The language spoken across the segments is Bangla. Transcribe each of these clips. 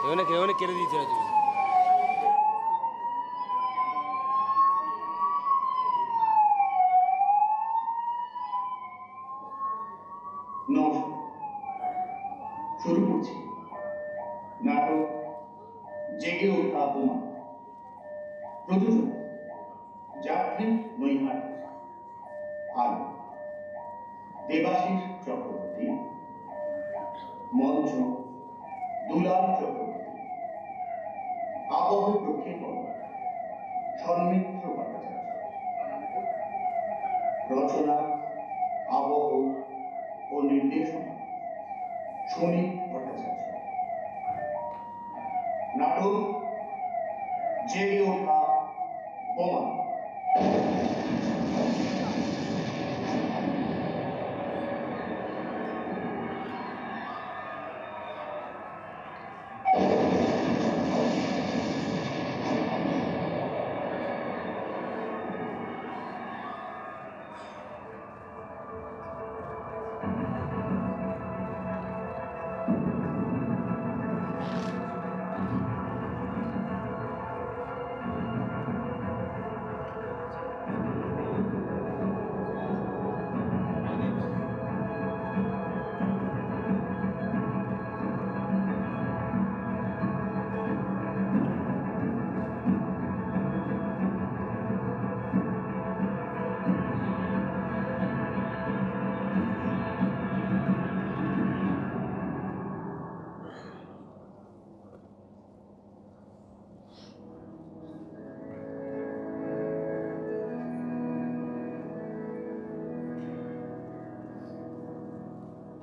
এখানে কেটে দিয়েছে না তুমি। শুরু করছি নাটক জেগে ওঠা বোমা। প্রযোজনা জাফরি নৈহাট, আলো দেবাশিস চক্রবর্তী, মঞ্চ দুলাল চক্রবর্তী, আবহ প্রক্ষেপণ সন্মিত্র ভট্টাচার্য, রচনা আবহ ও নির্দেশনা সুনীত ভট্টাচার্য। নাটক জেগে ওঠা বোমা।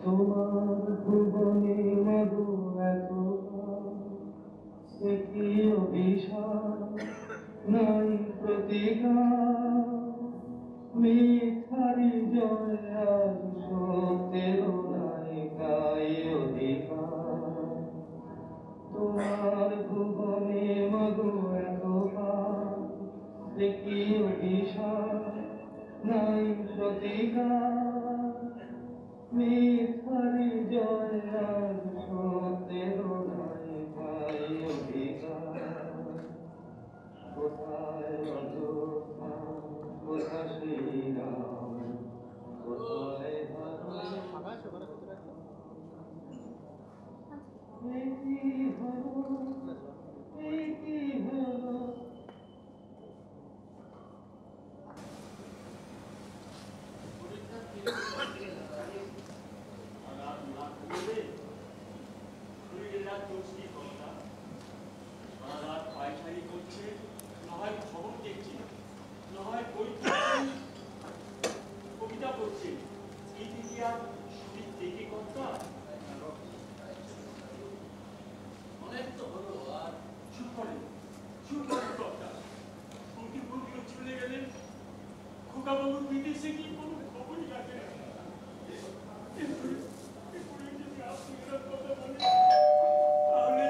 তোমার ভুবনে মধু এত কি অভিশাপ নাই প্রতিকার, মিথারি জয় আজ সত্যের নাই গাই অধিকার। তোমার ভুবনে মধু এত কি অভিশাপ নাই প্রতিকার, মিথারি জয় আজ সত্যের নাই গাই অধিকার। কোথায় অযোধ্যা, কোথায় শ্রীরাম, কোথায় পায়খানি করছে, নয় খবর দেখছি, নয় বই কবিতা পড়ছে। ইতিহাস সুদীপ দেখে কর্তা অনেক তো হলো, আর চুপ করেন কর্তা। অঙ্কিপুরগুলো চলে গেলেন, খোকাবাবুর বিদেশে কি কোনো খবরই রাখে না। যদি আপনি এরকম কথা বলেন তাহলে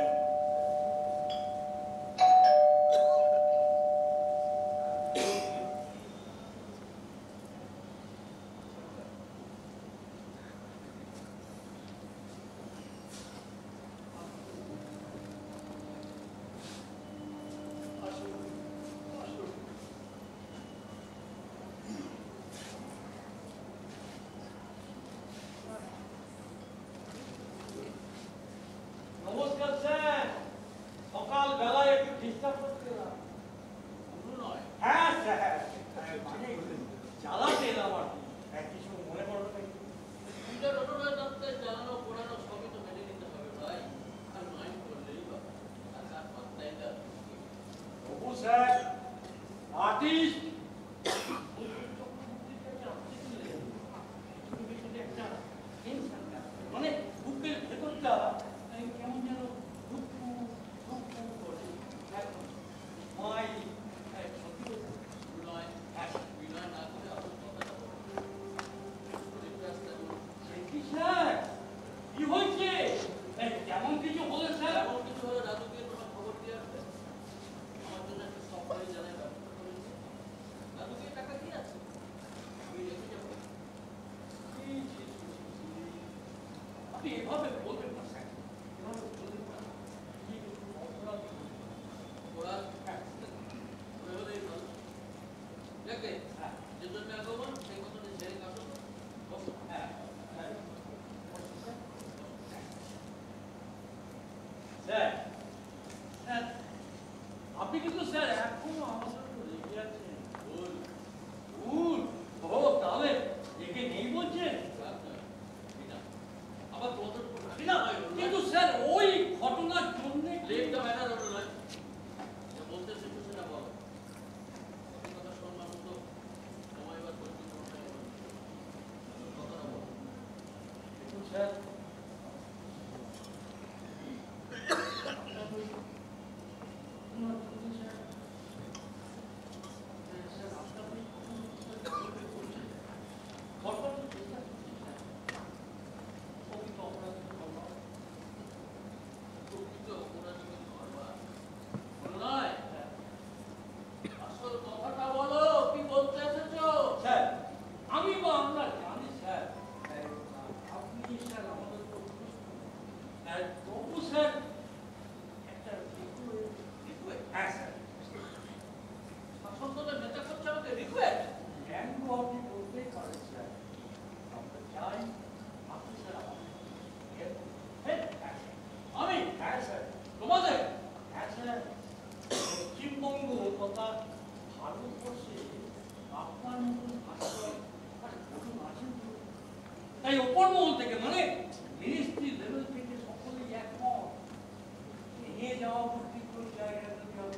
যাওয়া ভর্তি করে জায়গা তৈরি হবে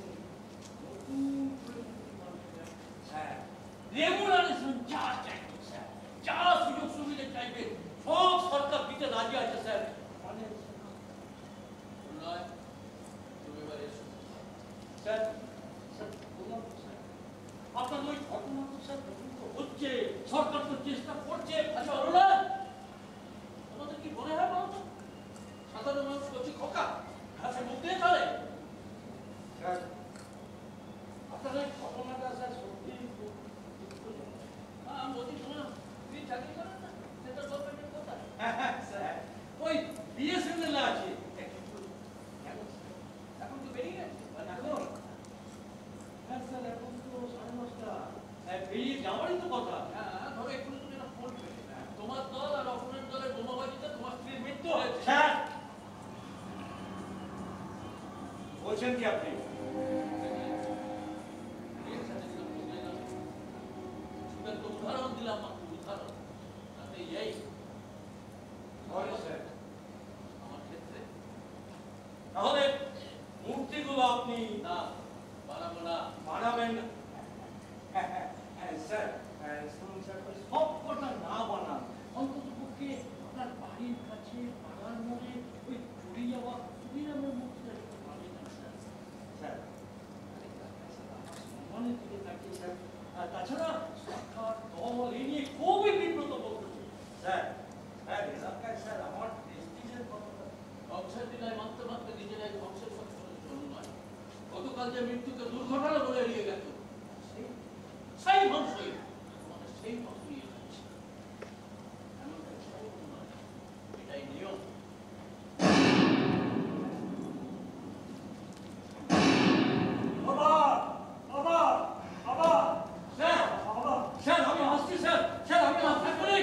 নতুন করে যদি মানুষ যায় স্যার রেগুলারেশন যা চাইবে স্যার যা সুযোগ সুবিধা চাইবে সব সরকার দিতে রাজি আছে স্যার মানে নয় তুমি এবার এসো স্যার স্যার বললাম তো স্যার আপনার ওই ঘটনা তো স্যার তদন্ত হচ্ছে সরকার তো চেষ্টা করছে আচ্ছা অরুণায় আমাদের কি মনে হয় বলতো সাধারণ মানুষ করছে খোকা হাতে মুখ দিয়ে চলে স্যার আপনার এই ঘটনাটা স্যার সত্যি খুব দুঃখজনক মোদি শোনা তুই চাকরি করেন না সেটা গভর্নমেন্টের কথা স্যার ওই বিএসএনএল আছে এখন তো বেরিয়ে গেছে এখন হ্যাঁ স্যার এখন তো 9:30 হ্যাঁ বেরিয়ে যাওয়ারই তো কথা হ্যাঁ ধরো একটু তুমি না ফোন পেলে তোমার দল আর অপরের দলের বোমাবাজিতে তোমার স্ত্রীর মৃত্যু হয়েছে স্যার বলছেন কি আপনি উদাহরণ দিলাম মাত্র উদাহরণ তাতে এই স্যার আমার ক্ষেত্রে তাহলে মূর্তিগুলো আপনি না বানাবো না বানাবেন না স্যার শুনুন স্যার সব কথা না বানান অন্তত পক্ষে আপনার বাড়ির কাছে পাড়ার মোড়ে ওই চুরি যাওয়া সুবিরামের মধ্যে পাবেন না স্যার স্যার সম্মানের দিকে তাকিয়ে স্যার আর তাছাড়া সরকার দল এই নিয়ে খুবই বিব্রত বলতেছে স্যার স্যার এলাকায় স্যার আমার প্রেস্টিজের কথা বংশের দিনায় মাত্র মাত্র নিজেরাই বংশের সচ্ছলের জন্য নয় গতকাল যে মৃত্যুকে দুর্ঘটনা বলে এড়িয়ে গেল সেই বংশই আমাদের সেই বংশ নিয়ে যাচ্ছে এমনটা সব নয় এটাই নিয়ম স্যার আমি আসছি স্যার স্যার আমি আসতে পারি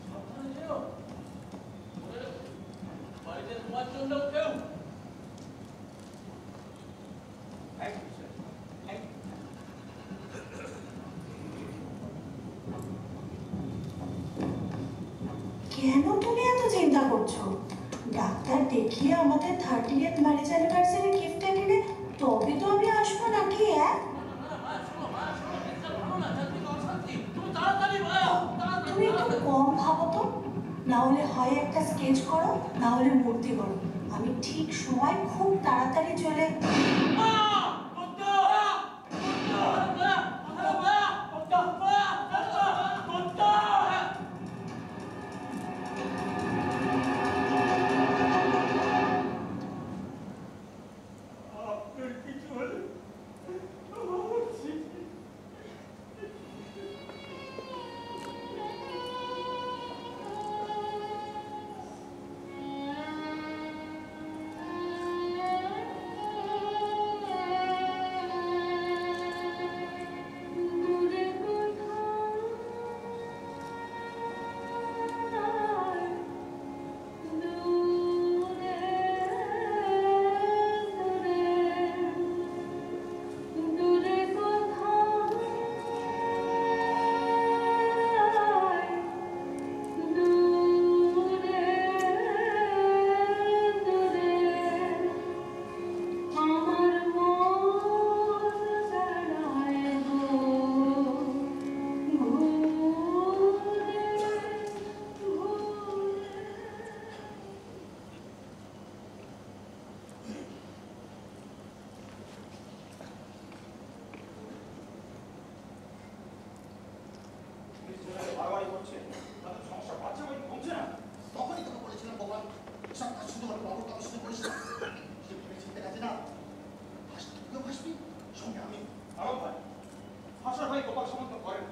সাবধানে যেও বাড়িতে তোমার জন্য কেউ thank you sir thank you কেন তুমি এত চিন্তা করছো? ডাক্তার দেখিয়ে আমাদের 30th ম্যারেজ অ্যানিভার্সারি গিফট দিলে তবে তো আমি আসবো নাকি তুমি একটু কম ভাবো তো, না হলে হয় একটা স্কেচ করো না হলে মূর্তি করো। আমি ঠিক সময় খুব তাড়াতাড়ি চলে বাড়াবাড়ি করছে তাদের সমস্যা বাড়ছে বই কমছে না তখনই তোকে বলেছিলাম ভগবান সব কাজ শুধুমাত্র বাবুর কথা শুনে করিস না সে ভেবে চিনতে গেছে না হাসবি তুইও হাসবি সঙ্গে আমি আরব ভাই হাসার ভাই গোপাল সমর্থন করেন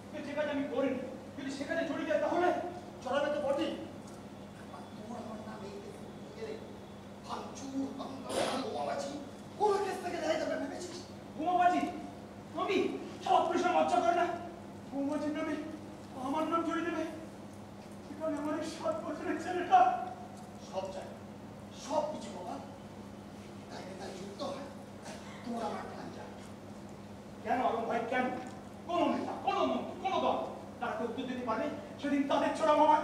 কিন্তু যে কাজ আমি করিনি যদি সেখানে জড়িয়ে যায় তাহলে চড়াবে তো বটেই আর তোর আমার নাম এই গেলে ভাঙচুর বোমাবাজি কোন কেস থেকে দেখা যাবে ভেবেছিস বোমাবাজি আমি সব পুলিশের লজ্জা করে না বোমাবাজির নামে আমার নাম জড়িয়ে দেবে সেখানে আমার এই 7 বছরের ছেলেটা সব চাই সব কিছু বাবা তাই তাই যুক্ত হয় তোর আমার প্ল্যান যায় কেন আরব ভাই কেন কোন নেতা কোন মন্ত্রী কোন দল তারা তো উত্তর দিতে পারে সেদিন তাদের ছোড়া মামা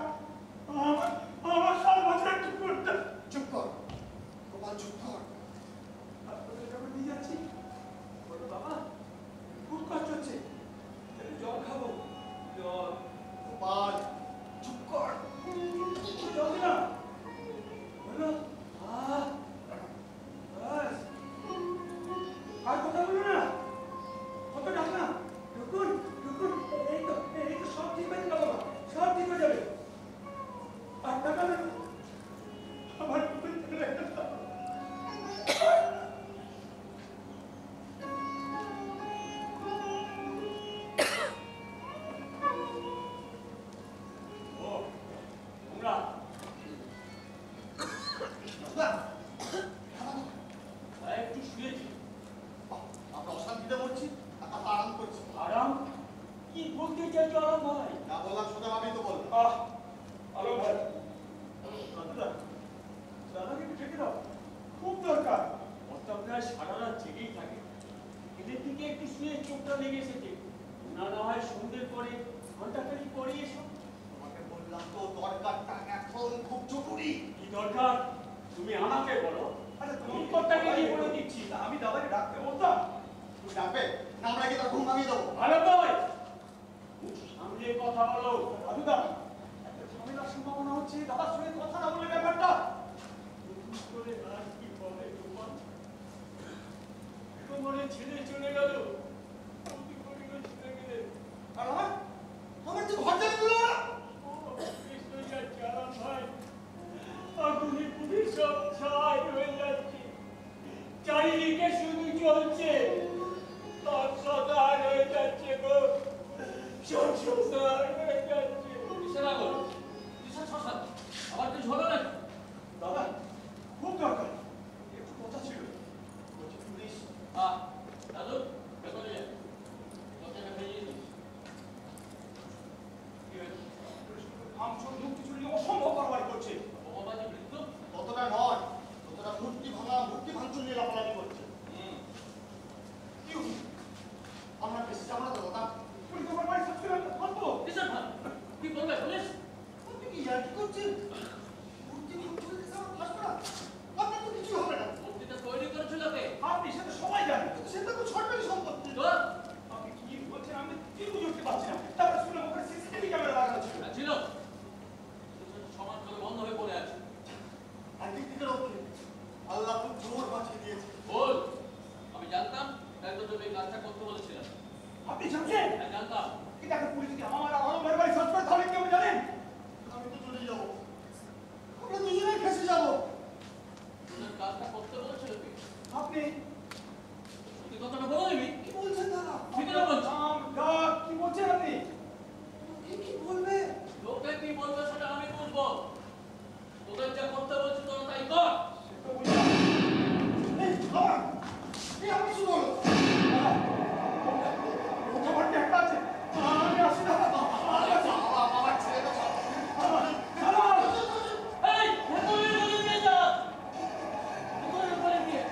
সুধা একটু শুয়েছি। আমরা অশান্তিতে মরছি আরাম করছি। আরাম? কি বলতে চাইছো আরাম ভাই? না বললাম সুধা আমি তো বললাম। আলো ভাই, দাদা দাদাকে একটু ডেকে দাও, খুব দরকার। অর্থাৎ প্রায় সারা রাত জেগেই থাকে। এদের দিকে একটু শুয়ে চোখটা লেগে এসেছে। না হয় সন্ধ্যের পরে ঘন্টাখানি পরে এসো। তোমাকে বললাম তো দরকারটা এখন খুব জরুরি। কি দরকার তুমি আমাকে বলো। আচ্ছা তুমি তুমি কর্তাকে গিয়ে বলে দিচ্ছি। আমি দাদাকে ডাকতে বলতাম। তুমি ডাকবে না, আমরা কি তার ঘুম ভাঙিয়ে দেবো? ভালো নয়, সামনে কথা বলো। দাদুদা, একটা ঝামেলার সম্ভাবনা হচ্ছে, দাদার সঙ্গে কথা না বলে ব্যাপারটা। নতুন করে আর কি বলে তোমার? তোমারে ছেড়ে চলে গেল, অতি করে ছেড়ে গেলে। আর আমার যে ঘর জ্বালিয়ে দিল না। ও কৃষ্ণ যাচ্ছে আরাম ভাই, আগুনে পুড়ে সব ছাই হয়ে যাচ্ছে। চারিদিকে শুধু চলছে, সব সদার হয়ে যাচ্ছে গো, সব সদার হয়ে যাচ্ছে। কিসের আগুন? কিসের শ্মশান? আবার কিছু হলো নাকি? দাদা, খুব দরকার, একটু কথা ছিল। বলছি পুলিশ দাদু ভেতরে যান, দরজাটা ভেঙে দিস। কি হয়েছে? ভাঙচুর মুক্তি চুরি অসম্ভব বাড়াবাড়ি করছে। বোমাবাজি মৃত্যু? ততটা নয়, ততটা মূর্তি ভাঙচুর নিয়ে লাফালাফি করছে। কি হচ্ছে? আমরা বেশি যাবো না তো দাদা। পুলিশ আমার বাড়ি সাথে বলবো। কিসের ভান? কি বলবে পুলিশ? আপনি কি ইয়ার্কি করছেন? মূর্তি ভাঙচুরের কাছে আমার ফাঁসবে না? আপনার তো কিছু হবে না। মূর্তিটা তৈরি করেছিল কে? আপনি সেটা সবাই জানেন। সেটা তো সরকারি সম্পত্তি। তো আপনি কি বলছেন আমি কি বুঝতে পারছি না। তারপরে শুনলাম ওখানে সিসিটিভি ক্যামেরা লাগানো ছিল। ছিল সমাজ করে বন্ধ হয়ে পড়ে আছে। একদিক থেকে রক্ষে আল্লাহ খুব জোর বাঁচিয়ে দিয়েছে। বল, আমি জানতাম তাই তো তুমি এই কাজটা করতে বলেছিলাম। আপনি জানছেন? হ্যাঁ জানতাম। কিন্তু এখন পুলিশ কি আমার আর আমার বাড়ি সার্চ করে তাহলে কি আপনি জানেন? আমি তো চলে যাবো, আমরা দুজনেই ফেসে যাবো। তুমি কাজটা করতে বলেছিল কি? আপনি সত্যি কথাটা বলো দিবি? কি বলছেন দাদা? ঠিক না বলছি? নাম ডাক কি বলছেন আপনি? কি বলবে? লোকে কি বলবে সেটা আমি বুঝবো। তোদের যা করতে বলছি তোরা তাই কর। সেটা বুঝলাম। এই বাবা, এই আমার শুরু হলো। ওটা আমার দেখা আছে। আমি আসি না। বাবা ছেড়ে দাও। এই ভেতরে নিয়ে যা, ভেতরে নিয়ে।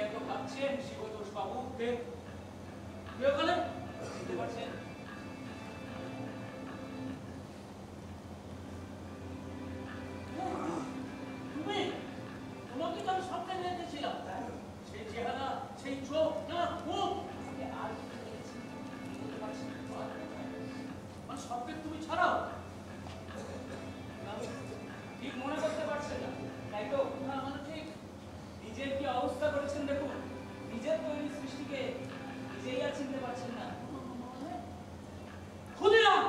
এত ভাবছেন শিবতোষ বাবু কে ওখানে বুঝতে পারছেন? তুমি তোমাকে তো আমি স্বপ্নে দেখেছিলাম, সেই চেহারা, সেই চোখ, না মুখ আর বুঝতে পারছি মানে স্বপ্নে তুমি ছাড়াও ঠিক মনে করতে পারছেন না, তাই তো? না মানে ঠিক নিজের কি অবস্থা করেছেন দেখুন, নিজের তৈরি সৃষ্টিকে নিজেই আর চিনতে পারছেন না। ক্ষুদিরাম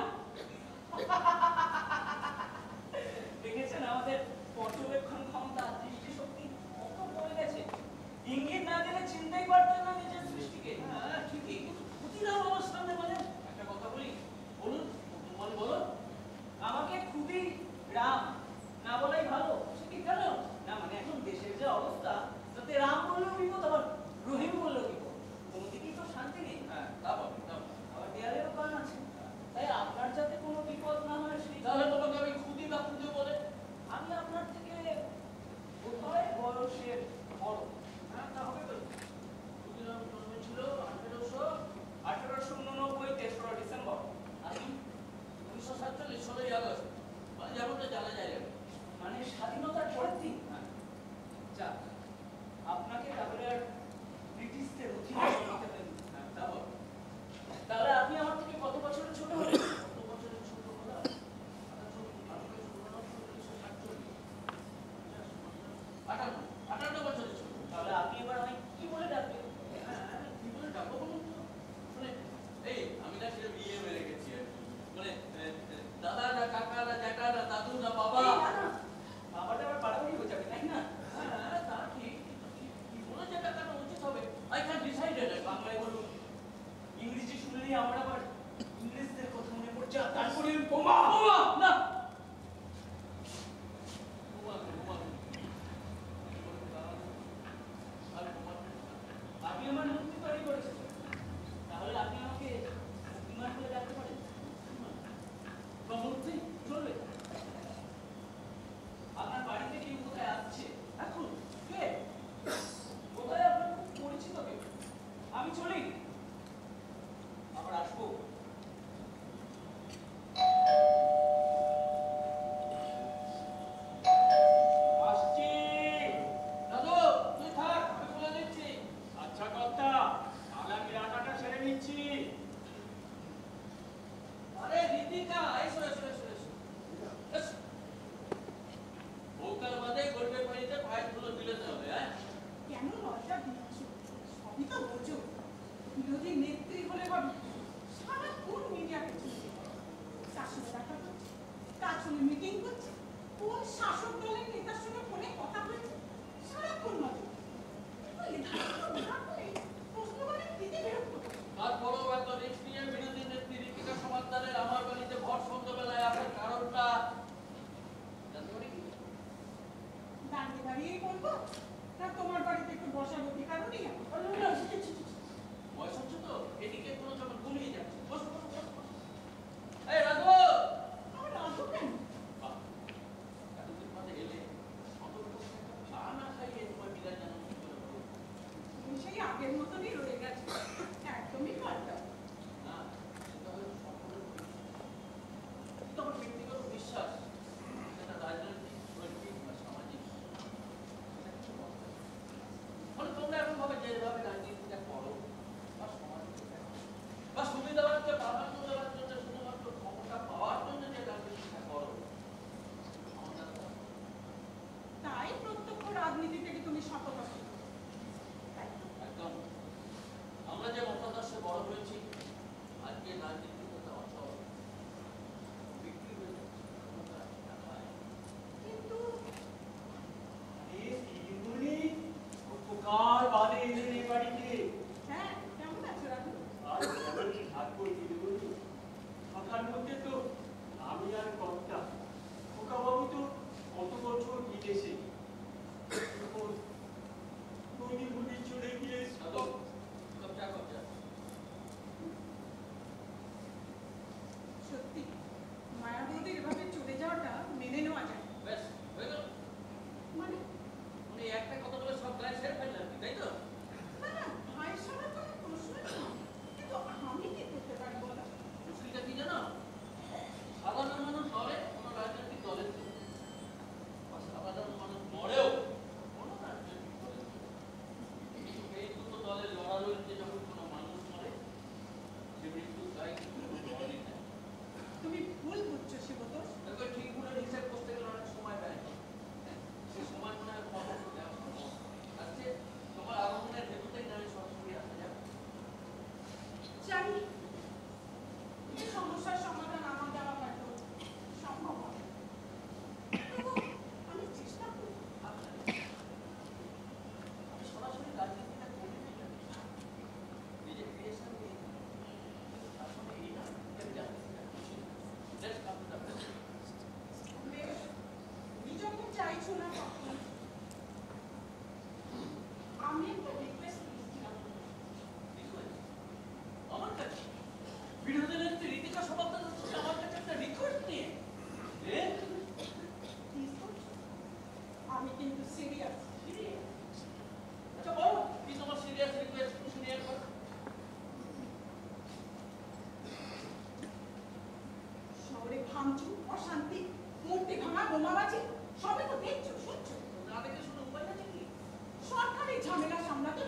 দেখেছেন আমাদের পর্যবেক্ষণ ক্ষমতা, দৃষ্টি শক্তি কত কমে গেছে। ইঙ্গিত না দিলে চিনতেই পারতেন না নিজের সৃষ্টিকে। হ্যাঁ ঠিকই, কিন্তু ক্ষুদিরাম আমার সামনে মানে একটা কথা বলি, বলুন বল বলো। আমাকে খুবই রাম না বলাই ভালো। সে কি কেন? না মানে এখন দেশের যে অবস্থা, তাতে রাম বললেও বিপদ, আবার রহিম বললেও বিপদ, কোনো দিকেই তো শান্তি নেই। হ্যাঁ তা বল, আবার দেয়ালেরও কারণ আছে। তাই আপনার যাতে কোনো বিপদ না হয় সেই, তাহলে তোমাকে আমি খুদি বা খুদি বলে, আমি আপনার থেকে বোধহয় বয়সের বড়। হ্যাঁ তা হবে তো। ক্ষুদিরাম জন্মেছিল 1889 তেসরা ডিসেম্বর, আমি 1947 16ই আগস্ট, মানে যেমনটা জানা যায়। মানে স্বাধীনতার পরের দিন। যাক থাকবো না তোমার বাড়িতে একটু বসার অধিকারও নেই আমার? বয়স হচ্ছে তো, এদিকে কোনো যখন গুলিয়ে যাচ্ছে। বস বস বস বস। এই রাঘব! আমার রাখবো কেন? বাহ, এতদিন বাদে এলে, অন্তত একটা চা না খাইয়ে তোমার বিদায় জানানো কি করে হলো? তুমি সেই আগের মতনই রয়ে গেছে, একদমই পাল্টা। না, সেটা হয়তো সকলের ভবিষ্যৎ। কিন্তু আমার ব্যক্তিগত বিশ্বাস, সেটা রাজনৈতিক, শৈল্পিক বা সামাজিক, সেটা কিছু বদলায় না। ফলে তোমরা এখন ভাবে যেভাবে রাজনীতিটা করো বা সমাজকে দেখো বা সুবিধাবাদকে প্রাধান্য দেওয়ার জন্য শুধুমাত্র ক্ষমতা পাওয়ার জন্য যে রাজনীতিটা করো, আমার দ্বারা তা হয় না। তাই প্রত্যক্ষ রাজনীতি থেকে তুমি শতভাগ একদম। আমরা যে মতাদর্শে বড় হয়েছি, আজকে রাজনীতিতে তা অচল, বিক্রি হয়ে যাচ্ছে ক্ষমতা, টাকায়। কিন্তু দিদিমণি কতকাল বাদে এলেন এই বাড়িতে। হ্যাঁ, কেমন আছো রাজু? আর কেমন থাকবো দিদিমণি, থাকার মধ্যে তো আমি আর কর্তা, খোকাবাবু তো কত বছর বিদেশে, দিদিমণি চলে গিয়ে রাঘব, কবজা কবজা। সত্যি মায়াবতীর এভাবে চলে যাওয়াটা মেনে নেওয়া যায় না। ব্যাস, হয়ে গেল। মানে উনি একটা কথা বলে সব গায়ে সেরে ফেললেন, তাই তো? না না, ভাই সারা তো আমার প্রশ্ন নেই, কিন্তু আমি কি করতে পারি বলো? মুশকিলটা কি জানো? সাধারণ মানুষ লড়ে কোনো রাজনৈতিক দলের জন্য, বা সাধারণ মানুষ মরেও কোনো রাজনৈতিক দলের জন্য। কিন্তু এই দুটো দলের লড়ালড়িতে যখন কোনো মানুষ মরে, সে মৃত্যুর দায় কিন্তু কোনো দলই নেয়। তুমি ভুল বুঝছো শিবতোষ। দেখো, ঠিক ভুলের হিসাব করতে গেলে অনেক সময় ব্যয় হয়। সে সময় মনে হয় খবর দেওয়া সম্ভব। আজকে তোমার আগমনের ভেতরতেই না আমি সরাসরি আসা যাবে। জানি এই সমস্যার সমাধান আমার দ্বারা হয়তো সম্ভব হবে, তবু আমি চেষ্টা করব। আমি সরাসরি রাজনীতিটা করি না, নিজের ক্রিয়েশন নিয়ে, আসলে এই না রাজনীতিটা করছি না। Let's come to the business. বেশ, তুমি যখন চাইছো না তখন আমি একটা রিকোয়েস্ট করেছিলাম। Request? আমার কাছে বিরোধী নেত্রী রীতিকা সমাধান হচ্ছে আমার কাছে একটা রিকোয়েস্ট নিয়ে। Please করছো? আমি কিন্তু সিরিয়াস। আচ্ছা বলো, কি তোমার সিরিয়াস রিকোয়েস্ট শুনে একবার? শহরে ভাঙচুর, অশান্তি, মূর্তি ভাঙা, বোমাবাজি সবই তো দেখছো, শুনছো। না দেখে শুনে উপায় আছে কি? সরকারি ঝামেলা সামলাতে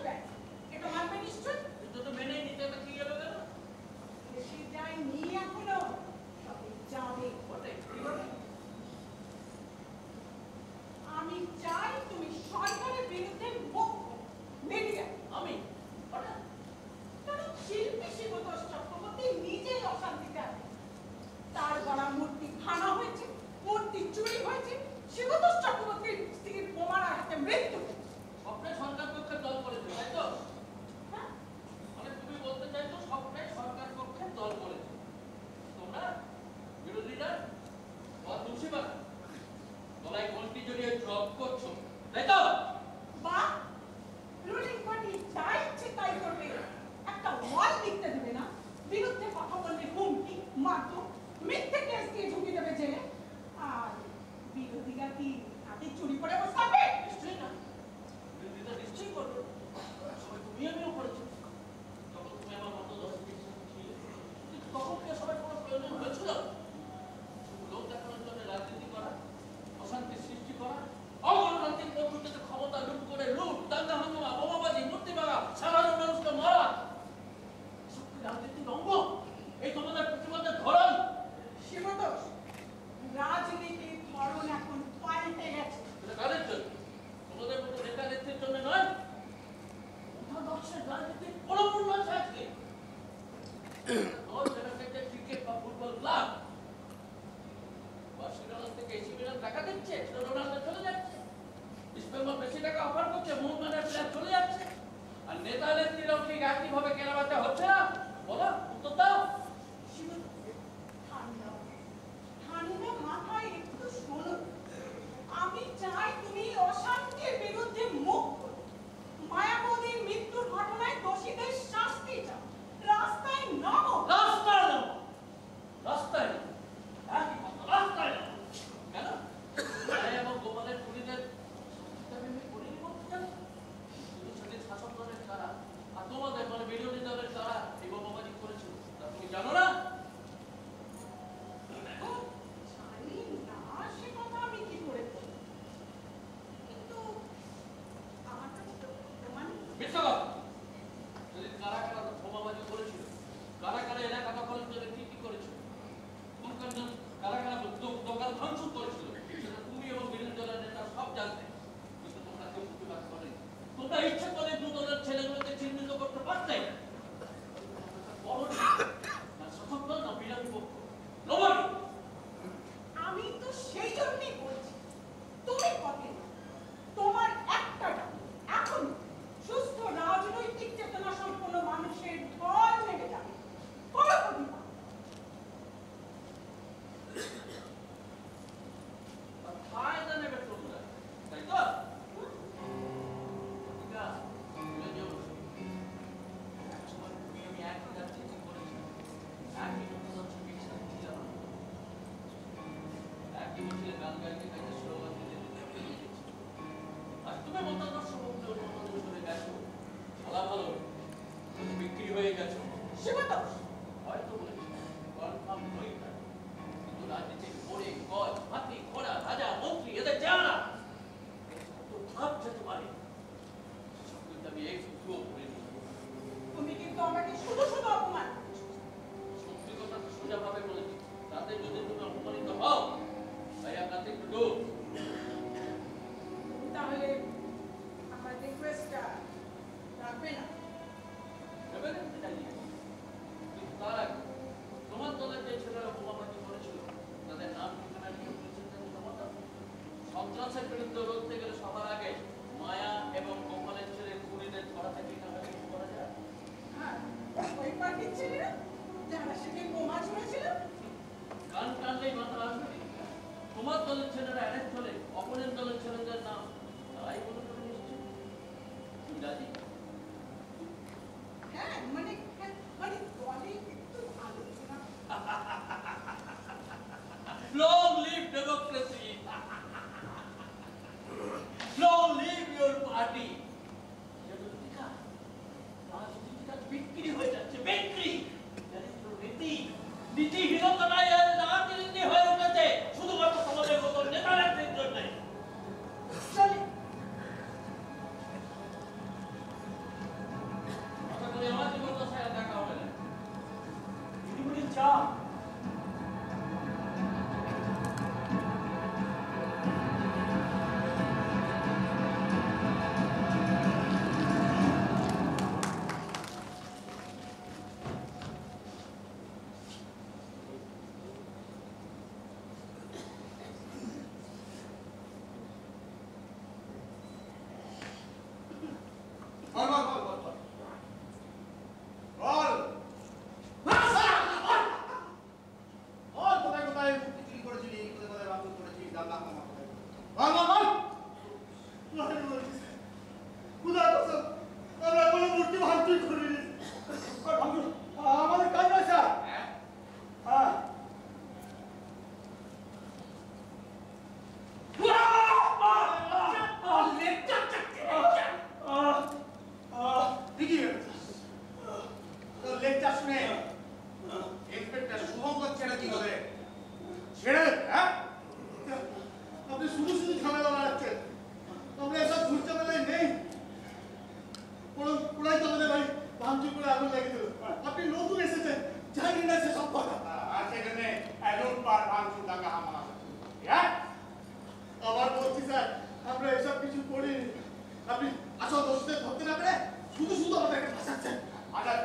আসল দোষীদের ধরতে না পেরে শুধু শুধু আমাদেরকে ফাঁসাচ্ছে। আজাদ,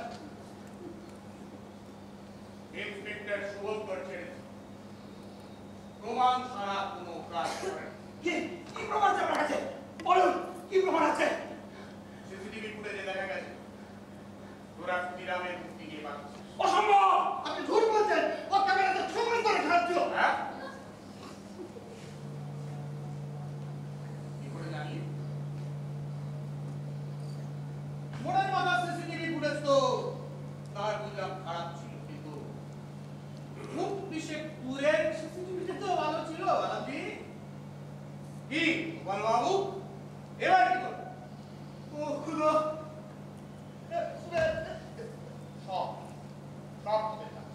ইন্সপেক্টর সুবোধকর ছেড়েছে। প্রমাণ ছাড়া কোনো কাজ করে না। কি কি প্রমাণ আছে আপনার কাছে? বলুন কি প্রমাণ আছে? সিসিটিভি ফুটেজে দেখা গেছে তোরা ক্ষুদিরামের মুক্তি নিয়ে পাচ্ছিস। অসম্ভব! আপনি ঝুট বলছেন। ও ক্যামেরাতে ছবি করে খাচ্ছিল। হ্যাঁ, কি করে জানিয়ে? মোড়ের মাথা সিসিটিভি ফুটেজ তো তার বুঝলাম খারাপ ছিল, কিন্তু মুক্তি শেখপুরের সিসিটিভিতে তো ভালো ছিল। আলাদি কি গোপাল বাবু, এবার কি করবে? ও খুদা সব সব তোদের কাজ।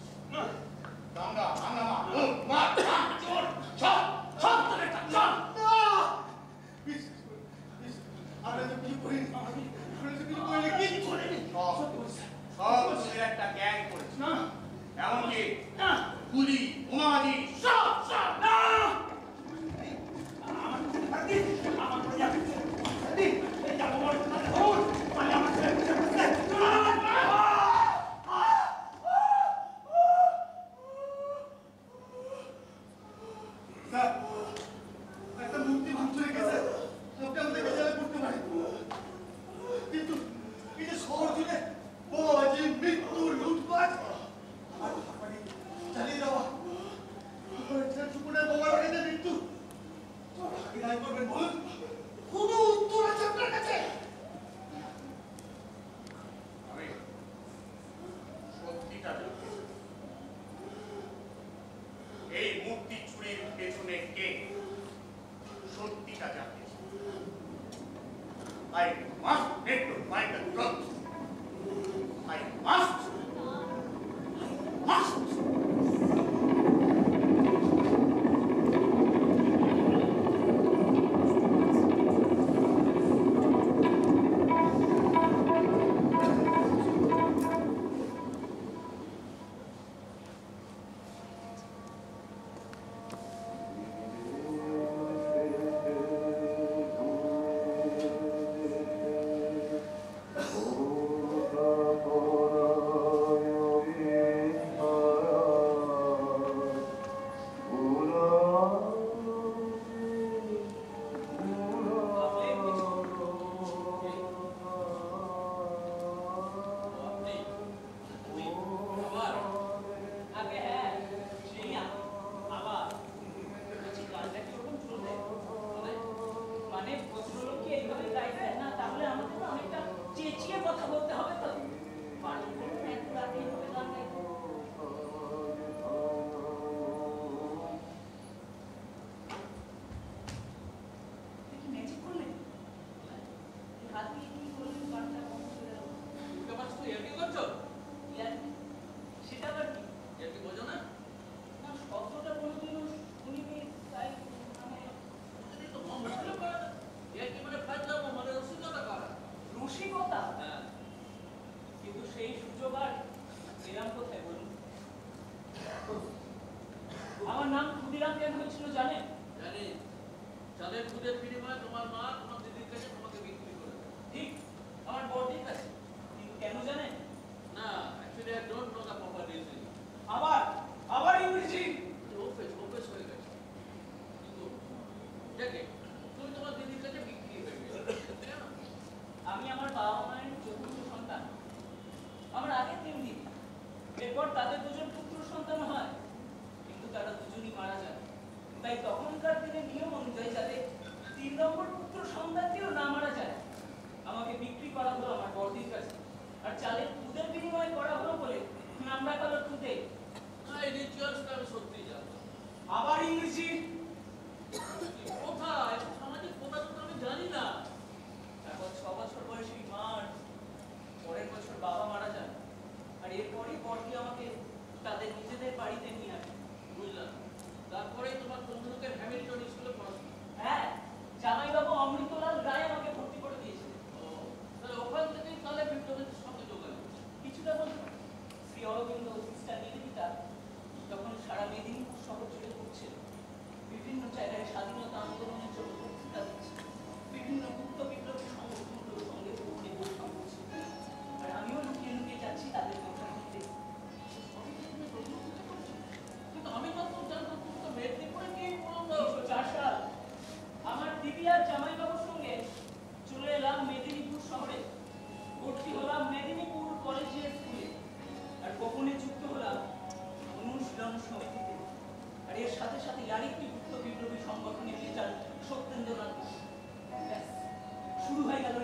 দাঙ্গা হাঙ্গামা খুন মার কাট চোর সব সব তোদের কাজ। সব আমরা তো কিছু করিনি। আমরা তো কিছু করিনি। কিছু করিনি। সব সব তোদের একটা গ্যাং করেছে। না এমনকি না গুলি বোমাবাজি সব সব না। আমার করে যাবে। এই যাবো বল। ওই মানে আমার ছেলে স্যার, একটা মূর্তি ভাঙচুরে গেছে। আপনি আমাদেরকে জেলে করতে পারেন, কিন্তু এই যে শহর জুড়ে বোমাবাজি, মৃত্যু, লুটপাট আর ভাগাভাগি চালিয়ে যাওয়া, সুপুরের বোমা বাড়িতে মৃত্যু, কি রায় করবেন বলুন? কোনো উত্তর আছে আপনার কাছে? আমি সত্যিটা জানতে চাই। এই মূর্তি চুরির পেছনে কে, সত্যিটা জানতে চাই। I must get to find the truth. I must. আমার নাম ক্ষুদিরাম কেন হয়েছিল জানেন? জানি। চালের দুধের বিনিময়ে তোমার মা তোমার দিদির কাছে তোমাকে বিক্রি করে দেয়। ঠিক আমার বড়দির কাছে, কিন্তু কেন জানেন? না,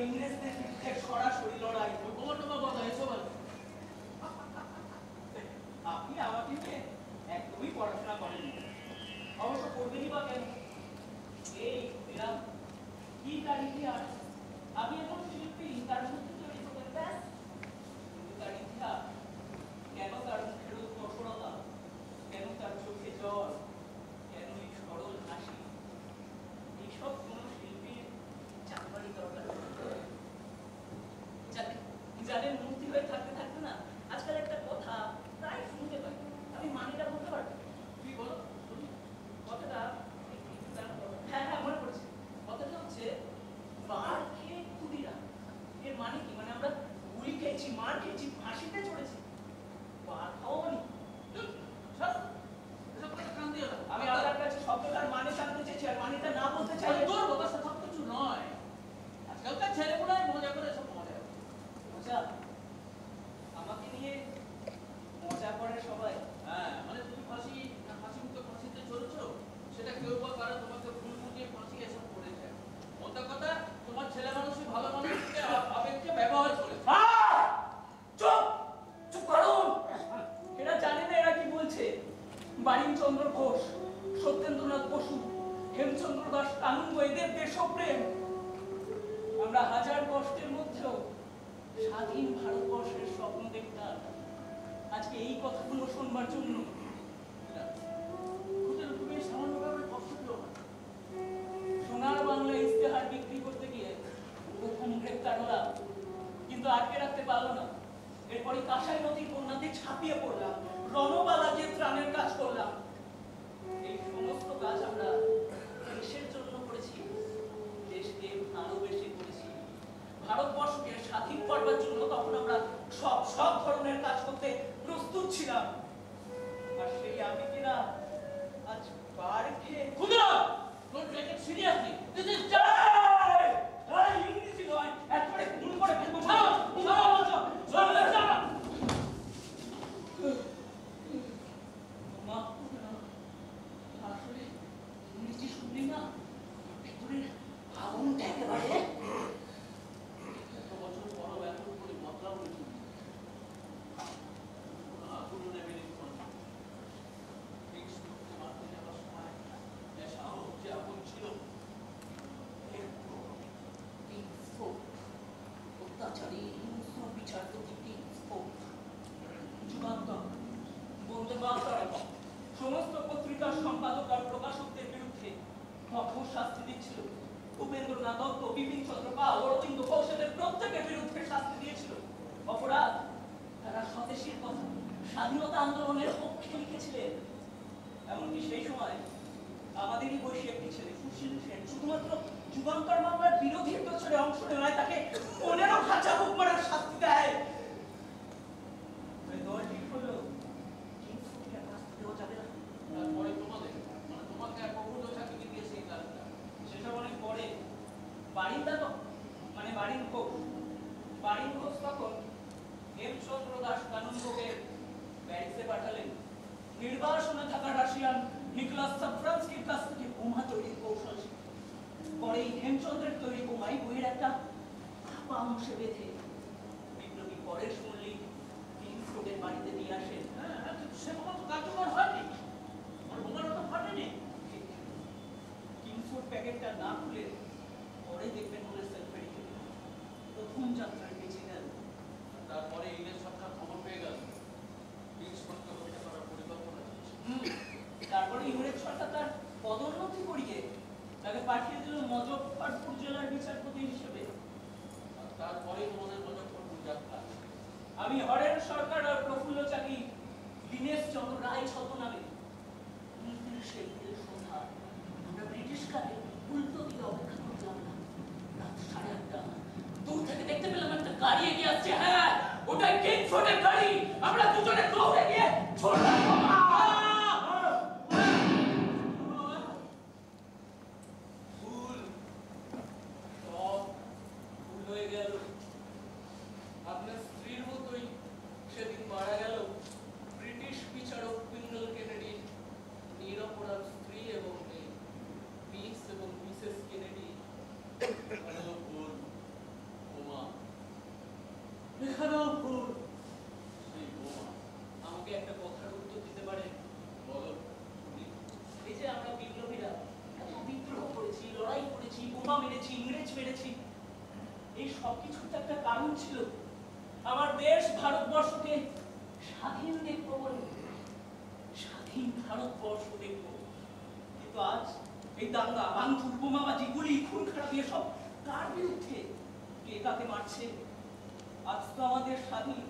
ইংরেজদের বিরুদ্ধে সরাসরি লড়াই। তোমার কথা এসব আর কি? আপনি আমাকে নিয়ে একদমই পড়াশোনা করেননি, অবশ্য করবেনই বা কেন? এই এরা কি তার ইতিহাস, আমি এখন শিল্পী, তার মধ্যে তৈরি করবেন ব্যাস। কিন্তু তার ইতিহাস, কেন তার মুখের কঠোরতা, কেন তার চোখে জল, কেন এই সরল হাসি, এইসব কোন শিল্পীর জানবারই দরকার। যাদের মূর্তি হয়ে থাকতে থাকতে না আজকাল একটা কথা প্রায় শুনতে পাই, আমি মানেটা বলতে পারবো। কি বলো? কথাটা, হ্যাঁ হ্যাঁ মনে পড়ছে, কথাটা হচ্ছে বার খেয়ে ক্ষুদিরা। এর মানে কি? মানে আমরা গুলি খেয়েছি, মার খেয়েছি, ফাঁসিতে চড়েছি, বার খাওয়া মানে আমি আপনার কাছে শব্দটার মানে জানতে চাইছি, আর মানেটা না বলতে চাই। তোর বাবা সব কিছু নয়, আজকালকার ছেলেগুলাই মজা করে সব মজা। মজা? আমাকে নিয়ে মজা করে সবাই? হ্যাঁ, মানে তুমি হাসি মুখে ফাঁসিতে চলছো, সেটা কেউ বা কারো তোমাকে ভুল বুঝিয়ে ফাঁসি এসব করেছে। মোদ্দা কথা, তোমার ছেলে মানুষই ভালো মানুষকে আবেগকে ব্যবহার করেছে। চুপ চুপ করুন। এরা জানে না এরা কি বলছে। বারিনচন্দ্র ঘোষ, সত্যেন্দ্রনাথ বসু, হেমচন্দ্র দাস কানুন এদের দেশপ্রেম। আমরা হাজার কষ্টের মধ্যেও স্বাধীন ভারতবর্ষের স্বপ্ন দেখতাম। আজকে এই কথাগুলো শুনবার জন্য তুমি সামান্যভাবে কষ্ট পেও না। সোনার বাংলা ইস্তেহার বিক্রি করতে গিয়ে প্রথম গ্রেপ্তার হলাম, কিন্তু আটকে রাখতে পারলো না। এরপরে কাঁসাই নদীর বন্যাতে ছাপিয়ে পড়লাম, রণবালা দিয়ে ত্রাণের কাজ করলাম। এই সমস্ত কাজ আমরা দেশের জন্য করেছি, দেশকে ভালোবেসে করেছি। ভারতবর্ষকে স্বাধীন করবার জন্য তখন আমরা সব ধরনের কাজ করতে প্রস্তুত ছিলাম। আর সেই আমি কিনা আজ বার খেয়ে খুদা, don't take it seriously. This is ইংরেজি নয়, একবারে খুন করে ফেলবো। আসলে ইংরেজি শুনলি না, ভেতরের আগুনটা একেবারে। এত বছর পরও এত করে বদলাও হয়েছে। আগুন নেমে মারতে যাওয়ার সময় যে সাহস, যে আগুন ছিল, অত্যাচারী হিংস্র বিচারপতি যুগান্তর, বন্দে মাতরম সমস্ত পত্রিকার সম্পাদক আর প্রকাশকদের বিরুদ্ধে কঠোর শাস্তি দিচ্ছিল। উপেন্দ্রনাথ দত্ত, বিপিন চন্দ্র পাল, অরবিন্দ ঘোষেদের প্রত্যেকের বিরুদ্ধে শাস্তি দিয়েছিল। অপরাধ, তারা স্বদেশীর কথা, স্বাধীনতা আন্দোলনের পক্ষে লিখেছিলেন। এমনকি সেই সময় আমাদেরই বয়সী একটি ছেলে সুশীল সেন শুধুমাত্র যুগান্তর মামলার বিরোধী প্রচারে অংশ নেওয়ায় তাকে 15 খাঁচা বুক মারার শাস্তি দেয়। দল ঠিক হলো কিংসফোর্ডকে শাস্তি দেওয়া যাবে না। তারপরে তোমাদের, মানে তোমাকে এক অবৈধ চাকরি দিয়ে সেই কাজটা, সেসব অনেক পরে। বারিন্দা মানে বারিন ঘোষ তখন হেমচন্দ্র দাস কানুনগোকে প্যারিসে পাঠালেন নির্বাসনে থাকা রাশিয়ান নিকলাস সাফরানস্কির কাছ থেকে বোমা তৈরির কৌশল শিখতে। পরে এই হেমচন্দ্রের তৈরি বোমাই বইয়ের একটা চাপা অংশে বেঁধে বিপ্লবী পরে শুনলেই কিংসফোর্ডের বাড়িতে নিয়ে আসেন। হ্যাঁ, সে বোমা তো কার্যকর হয়নি, মানে বোমাটা তো ফাটেনি। কিংসফোর্ড প্যাকেটটা না খুলে পরে দেখবেন বলে সেলফেরিকে প্রথম যাত্রায় বেঁচে গেল। তারপরে ইংরেজ সরকার খবর পেয়ে গেল কিংসফোর্ডকে হত্যা করার পরিকল্পনা চলছে। তারপরে ইংরেজ সরকার তার পদোন্নতি করিয়ে তাকে পাঠিয়ে দিল মুজফ্ফরপুর জেলার বিচারপতি হিসেবে। আর তারপরে তোমাদের মুজফ্ফরপুর যাত্রা। আমি হরেন সরকার আর প্রফুল্ল চাকি দীনেশ চন্দ্র রায় ছদ্মনামে 29 এপ্রিল সন্ধ্যা আমরা ব্রিটিশ কালে উল্টো দিকে অপেক্ষা করলাম না। রাত 8:30 দূর থেকে দেখতে পেলাম একটা গাড়ি এগিয়ে আসছে। হ্যাঁ, ওটাই কিংসফোর্ডের গাড়ি। আমরা দুজনে দৌড়ে গিয়ে ছড়লাম। হয়ে গেল। আপনার স্ত্রীর মতোই সেদিন মারা গেল ব্রিটিশ বিচারক কুইন্ডল কেনেডি নিরপরাধ স্ত্রী এবং মেয়ে মিস এবং মিসেস কেনেডি। ভুল এই সব কিছুর তো একটা কারণ ছিল। আমার দেশ ভারতবর্ষকে স্বাধীন দেখবো বলে, স্বাধীন ভারতবর্ষ দেখবো। কিন্তু আজ এই দাঙ্গা, ভাঙচুর, বোমাবাজি, গুলি, খুন খারাপ সব কার বিরুদ্ধে? কে কাকে মারছে? আজ তো আমাদের স্বাধীন,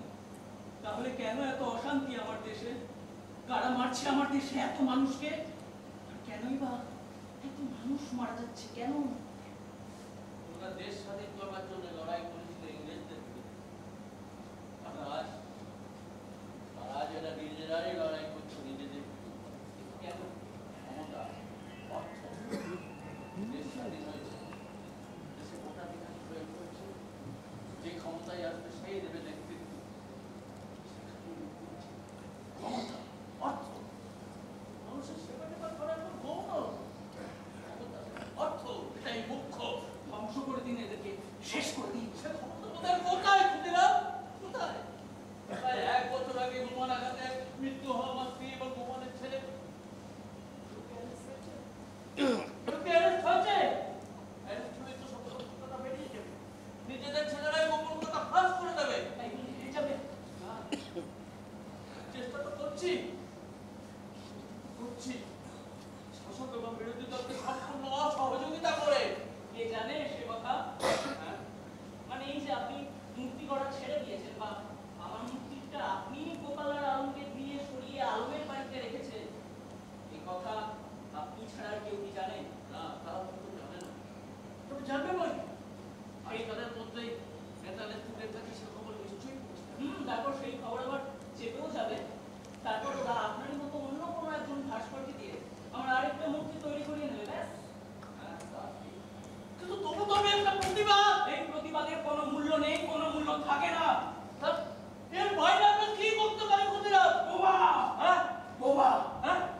তাহলে কেন এত অশান্তি আমার দেশে? কারা মারছে আমার দেশে এত মানুষকে? কেনই বা এত মানুষ মারা যাচ্ছে কেন? তোমরা দেশ স্বাধীন করবার জন্য লড়াই করেছিলে ইংরেজদের বিরুদ্ধে। আর আজ এরা নিজেরাই লড়াই করছে নিজেদের বিরুদ্ধে। কেন? ক্ষমতা, অর্থ। দেশ স্বাধীন হয়েছে, দেশে ভোটাধিকার প্রয়োগ করেছে, যে ক্ষমতায় আসবে সেই দেবে নেতৃত্ব। ক্ষমতা, অর্থ, মানুষের সেবা টেবা করার পর গৌণ অর্থ, এটাই মুখ্য। ধ্বংস করে দিন এদেরকে, শেষ করে দিন। সে ক্ষমতা কোথায় কোথায় খুঁজিলাম? কোথায়? প্রায় 1 বছর আগে বোমান আঘাতে মৃত্যু হওয়া আমার স্ত্রী এবং বোমানের ছেলে নিজেদের ছেলেরাই গোপন কথা ফাঁস করে দেবে। চেষ্টা তো করছি শাসক এবং বিরোধী দলকে সম্পূর্ণ অসহযোগিতা করে। কে জানে সে কথা? মানে এই যে আপনি মূর্তি গড়া ছেড়ে দিয়েছেন, বা আমার মূর্তিটা আপনি গোপালার আলমকে দিয়ে সরিয়ে আলমের বাড়িতে রেখেছেন, এই কথা আপনি ছাড়া কেউ কি জানে? না, তারা তো জানে না। তবে জানবে বই এই তাদের মধ্যেই নেতা নেতৃত্বের কাছে সে খবর নিশ্চয়ই পৌঁছবে। তারপর সেই খবর আবার চেপেও যাবে। তারপর ওরা আপনার মতো অন্য কোনো একজন ভাস্করকে দিয়ে আমরা আরেকটা মূর্তি তৈরি করিয়ে নেবে, ব্যাস। কিন্তু তবু তো আমি একটা প্রতিবাদ। এই প্রতিবাদের কোনো মূল্য নেই, কোনো মূল্য থাকে না। এর বাইরে আমরা কি করতে পারি? ক্ষতিরাজ বোমা, বোমা,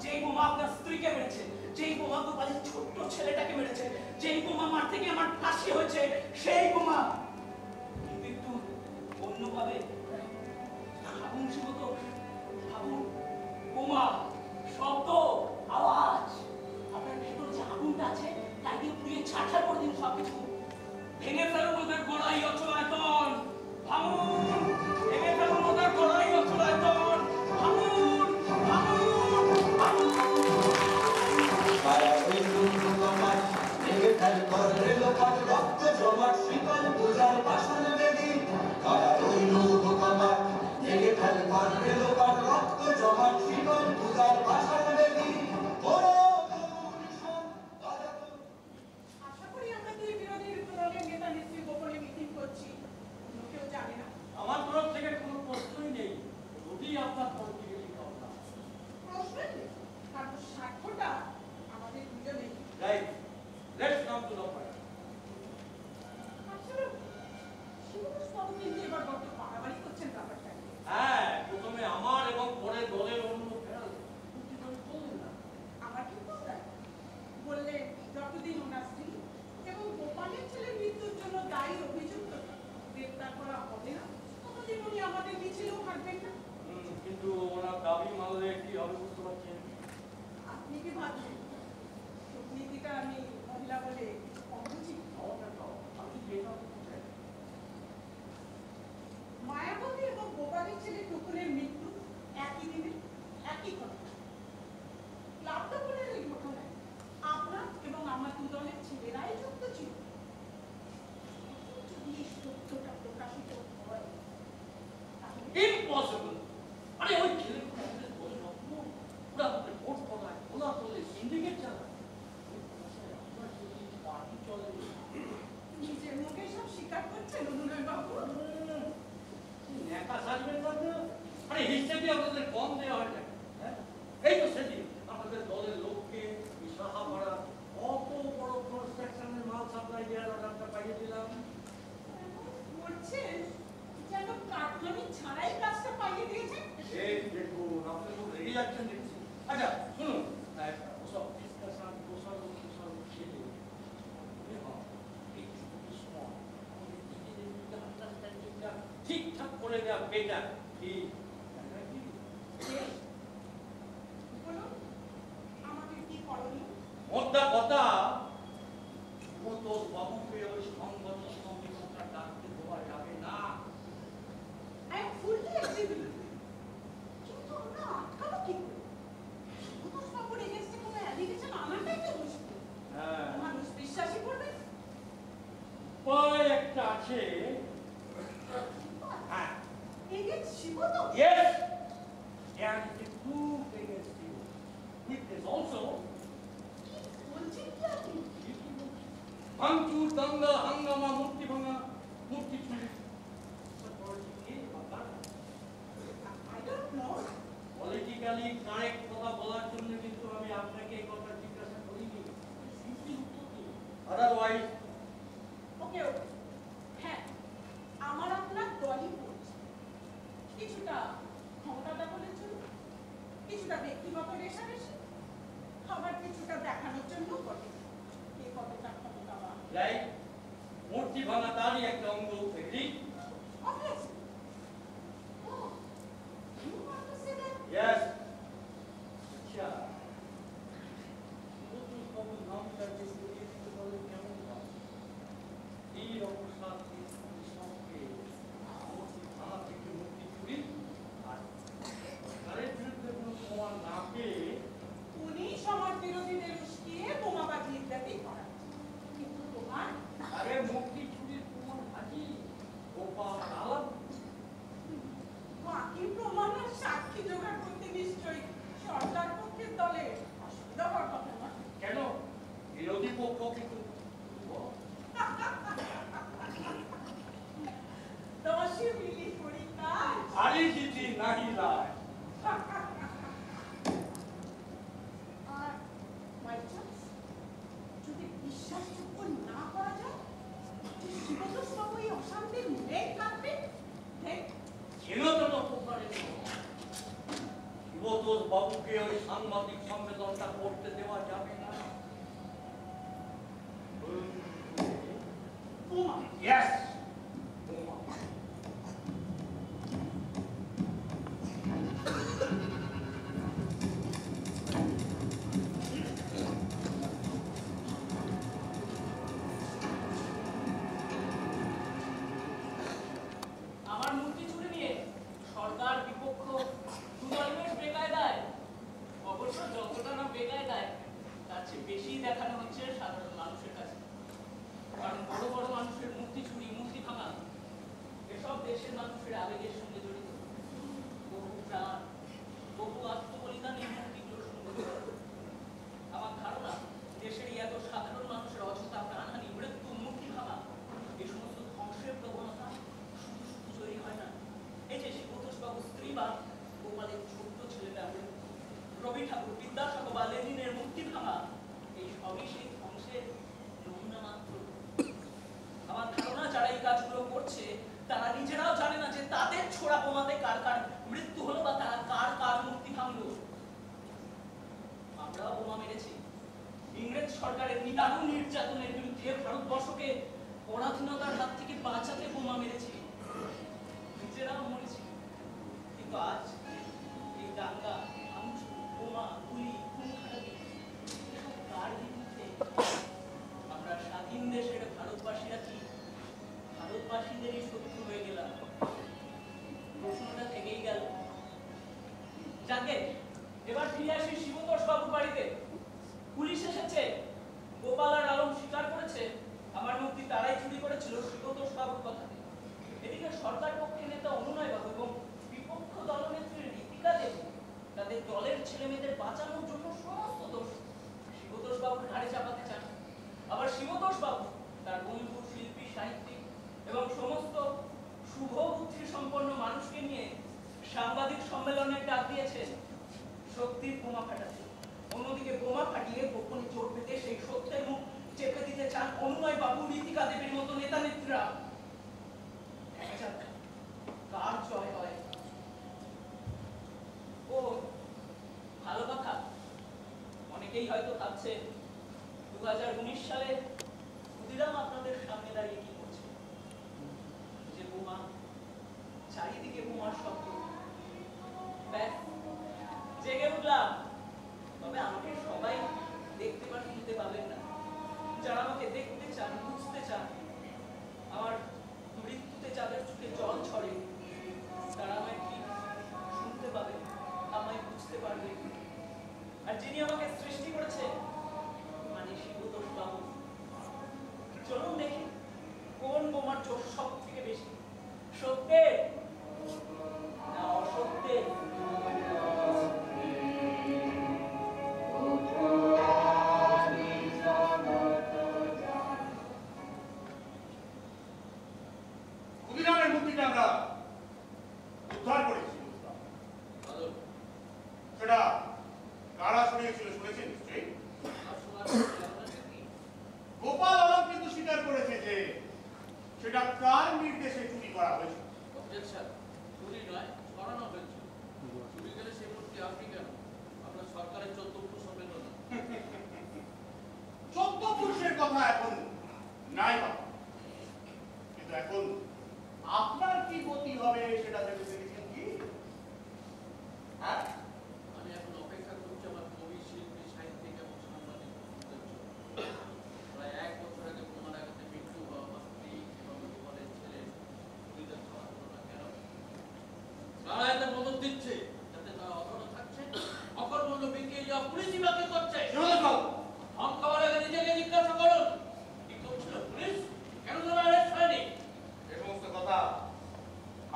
যেই বোমা আপনার স্ত্রীকে মেরেছে, যেই বোমা গোপালের ছোট্ট ছেলেটাকে মেরেছে, যেই বোমা মারতে গিয়ে আমার ফাঁসি হয়েছে, সেই বোমা। কিন্তু একটু অন্যভাবে ভাবুন, শুধু ভাবুন, বোমা, শব্দ, আওয়াজ, আপনার ভেতরে যে আগুনটা আছে তাকে পুড়িয়ে ছাড়ছাড় করে দিন সবকিছু। ভেঙে ফেলুন ওদের গোড়াই অচলায়তন, ভাঙুন, ভেঙে ফেলুন ওদের গোড়াই অচলায়তন, ভাঙুন, ভাঙুন, ভাঙুন। কারা ওই দুর্গমার ভেঙে ফেল করে লোকার রক্ত জমাট শীতল পূজার বাসন বেদি। কারা ওই দুর্গমার ভেঙে ফেল করে লোকার রক্ত জমাট শীতল পূজার বাসন বেদি। আশা করি আমরা দুই বিরোধী দলের নেতা নেত্রী গোপনে মিটিং করছি, অন্য কেউ জানে না। আমার তরফ থেকে কোনো প্রশ্নই নেই, যদি আপনার পলিটিক্যালি কথা প্রশ্ন নেই, কারণ সাক্ষ্যটা আমাদের দুজনেই। Right, let's come to the point. আসলে শিবদাস বাবু কিন্তু এবার বড্ড বাড়াবাড়ি করছেন ব্যাপারটা নিয়ে। হ্যাঁ, প্রথমে আমার এবং পরে দলের অন্য ফেরাল বললেন না। আমার কিন্তু তাই বললেন, যতদিন ওনার স্ত্রী এবং গোপালের ছেলের মৃত্যুর জন্য দায়ী অভিযুক্ত গ্রেপ্তার করা হবে না, ততদিন উনি আমাদের মিছিলেও হাঁটবেন না। কিন্তু ওনার দাবি মানলে কি হবে বুঝতে পারছেন? আপনি কি ভাবছেন কূটনীতিটা আমি মহিলা বলে কম বুঝি? আমি যেটা বলতে চাই, মায়াবতী এবং গোপালের ছেলে টুকুনের মৃত্যু একই দিনে, একই ঘটনা। লাভদাপনের এই ঘটনায় আপনার এবং আমার দু দলের ছেলেরাই যুক্ত ছিল। যদি এই সত্যটা প্রকাশিত হয় তাহলে ইম্পসিবল। আরে ওই ছেলেগুলো আমাদের দলের রত্ন, ওরা আমাদের ভোট করায়, ওরা দলে সিন্ডিকেট চালায়। ওই ভাষায় আপনার যদি পার্টি চলে, নিজের মুখে সব স্বীকার করছেন অনুনয় বাবু। নেতা সাজবেন না তো? আরে হিসেবে আপনাদের কম দেওয়া হয় না। হ্যাঁ, এই তো সেদিন আমাদের দলের লোককে সাহাপাড়া অত বড় কনস্ট্রাকশনের মাল সাপ্লাই দেওয়ার অর্ডারটা পাইয়ে দিলাম। বলছেন যেন কাটলামি ছাড়াই কাজটা পাইয়ে দিয়েছেন। এই দেখুন, আপনি খুব রেগে যাচ্ছেন দেখছি। আচ্ছা শুনুন, ওসব ডিসকাশন ছেড়ে এই ছুটির সময় আমাদের নিজেদের মধ্যে আন্ডারস্ট্যান্ডিংটা ঠিকঠাক করে দেওয়া বেটার। ঠিক বলুন আমাকে কি করণীয়? মোদ্দা কথা, ও তো বাবুকে ওই সংগত সংবিধানটা Against Shivoto? Yes, there is a proof against you. Witness also. বলছেন কি আপনি? ভাঙচুর, দাঙ্গা, হাঙ্গামা, মূর্তি ভাঙা, মূর্তি চুরি। I don't know. Politically correct কথা বলার জন্য কিন্তু আমি আপনাকে এই কথা জিজ্ঞাসা করিনি। সিম্পলি উত্তর দিন। আদারওয়াইজ ওকে ওকে। হ্যাঁ, আমার আপনার দলই পড়ছে। কিছুটা ক্ষমতা দখলের জন্য, কিছুটা ব্যক্তিগত রেশারেশি, আবার কিছুটা দেখানোর জন্য বটে কে কতটা ক্ষমতাবান। লাইক মূর্তি ভাঙা তারই একটা অঙ্গ। Agri? Obviously. Oh, you want to say that? Yes. আচ্ছা, নতুন খবর নামটা যে করিয়ে দিতে বলে কেমন হয়? এই অবস্থার সঙ্গে মূর্তি ভাঙা থেকে মূর্তি চুরি আর তাদের বিরুদ্ধে কোনো প্রমাণ না পেয়ে উনি সমাজ বিরোধীদের উস্কিয়ে বোমাবাজি ইত্যাদি করেন, কিন্তু তোমার আরে মূর্তি চুরির প্রমাণ হাজি গোপাল আলাপ বাকি প্রমাণ আর সাক্ষী জোগাড় করতে নিশ্চয়ই সরকার পক্ষের দলে অসুবিধা হওয়ার কথা না। কেন বিরোধী পক্ষ কিন্তু দশে মিলি করি কাজ। হারি জিতি নাহি লায়। আর বাই চান্স যদি বিশ্বাসযোগ্য না করা যায় যে শিবতোষ বাবু এই অশান্তির মেঘ কাটবে, দেখ চিরতন প্রকারে শিবতোষ বাবুকে ওই সাংবাদিক সম্মেলনটা করতে দেওয়া যাবে না। বোমা Yes. আমার মূর্তি চুরি নিয়ে সরকার বিপক্ষ দুদল বেশ বেকায়দায়। অবশ্য যতটা না বেকায়দায় তার চেয়ে বেশি দেখানো হচ্ছে সাধারণ মানুষের কাছে। কারণ বড় বড় মানুষের মূর্তি চুরি, মূর্তি ভাঙা এসব দেশের মানুষের আবেগের সঙ্গে জড়িত। বহু প্রাণ, বহু আত্মবলিদান এই মূর্তিগুলোর সঙ্গে জড়িত। আমার ধারণা দেশের এই এত সাধারণ মানুষের অযথা প্রাণহানি, মৃত্যু, মূর্তি ভাঙা এই সমস্ত ধ্বংসের প্রবণতা শুধু শুধু তৈরি হয় না। এই যে শিবতোষ বাবুর স্ত্রী বা গোপালের ছোট্ট ছেলেটা রবি ঠাকুর, বিদ্যাসাগর বা লেনিনের মূর্তি ভাঙা, এই সবই সেই ধ্বংসের নমুনা মাত্র। আমার ধারণা যারা এই কাজগুলো করছে তারা নিজেরাও জানে না যে তাদের ছোড়া বোমাতে কার কার মৃত্যু হলো বা তারা কার কার মূর্তি ভাঙলো। আমরাও বোমা মেরেছি। ইংরেজ সরকারের নিদারুণ নির্যাতনের বিরুদ্ধে ভারতবর্ষকে পরাধীনতার হাত থেকে বাঁচাতে বোমা মেরেছি, নিজেরাও মরেছি। কিন্তু আজ এই দাঙ্গা, ভাঙচুর, বোমা, গুলি, খুন-খারাপি এসব কার বিরুদ্ধে? আমরা স্বাধীন দেশের ভারতবাসীরা কি ভারতবাসীদেরই শত্রু হয়ে গেলাম? প্রশ্নটা থেকেই গেল। যাকে এবার ফিরে আসি শিবতোষ বাবুর বাড়িতে। পুলিশ এসেছে, গোপাল আর আলম স্বীকার করেছে আমার মূর্তি তারাই চুরি করেছিল শিবতোষ বাবুর কথাতে। এদিকে সরকার পক্ষের নেতা অনুনয় বাবু এবং বিপক্ষ দলনেত্রী রীতিকা দেবী তাদের দলের ছেলেমেয়েদের বাঁচানোর জন্য সমস্ত দোষ শিবতোষ বাবুর ঘাড়ে চাপাতে চান। আবার শিবতোষ বাবু তার বন্ধু, শিল্পী, সাহিত্যিক এবং সমস্ত শুভ বুদ্ধি সম্পন্ন মানুষকে নিয়ে সাংবাদিক সম্মেলনের ডাক দিয়েছেন সত্যির বোমা ফাটাতে। অন্যদিকে বোমা ফাটিয়ে গোপনে চোট পেতে সেই সত্যের মুখ চেপে দিতে চান অনুনয় বাবু, রীতিকা দেবীর মতো নেতা নেত্রীরা। দেখা যাক কার জয় হয়। ও ভালো কথা, অনেকেই হয়তো ভাবছে 2019 সালে ক্ষুদিরাম আপনাদের সামনে দাঁড়িয়ে কি করছে। যে বোমা, চারিদিকে বোমার শব্দ, ব্যাস জেগে উঠলাম। তবে আমাকে সবাই দেখতে বা শুনতে পাবেন না। যারা আমাকে দেখতে চান, বুঝতে চান, আমার মৃত্যুতে যাদের চোখে জল ছড়ে, তারা আমায় ঠিক শুনতে পাবে, আমায় বুঝতে পারবে। আর যিনি আমাকে সৃষ্টি করেছে মানে শিবতোষ বাবু। চলুন দেখি কোন বোমার জোর সব থেকে বেশি। সত্যি মূর্তিটা আমরা উদ্ধার করেছি ভালো সেটা কারা শুনিয়েছিল শুনেছেন নিশ্চয়ই? আর শোনার পরে আপনাকে কি গোপাল আলম কিন্তু স্বীকার করেছে যে সেটা কার নির্দেশে চুরি করা হয়েছে। অবজেকশন, চুরি নয়, ছড়ানো হয়েছে। চুরি গেলে সেই মূর্তি আপনি কেন? আপনার সরকারের 14 পুরুষ সম্মেলন। 14 পুরুষের কথা এখন নাই বাবা, কিন্তু এখন আপনার কি গতি হবে সেটা ভেবে দেখেছেন কি? হ্যাঁ, আমি এখন অপেক্ষা করছি আমার কবি, শিল্পী, সাহিত্যিক এবং সাংবাদিক বন্ধুদের জন্য। প্রায় 1 বছর আগে বোমার আঘাতে মৃত্যু হওয়া আমার স্ত্রী এবং গোপালের ছেলে চুরিটা ধরা হলো না কেন? তারা এতে মদত দিচ্ছে যাতে তারা অধরা থাকছে, অকর্মণ্য বেঁকিয়ে যাওয়া পুলিশই বাকি করছে। ধন খাওয়ার আগে নিজেকে জিজ্ঞাসা করুন, কি করছিল পুলিশ? কেন তারা অ্যারেস্ট হয়নি? এই সমস্ত কথা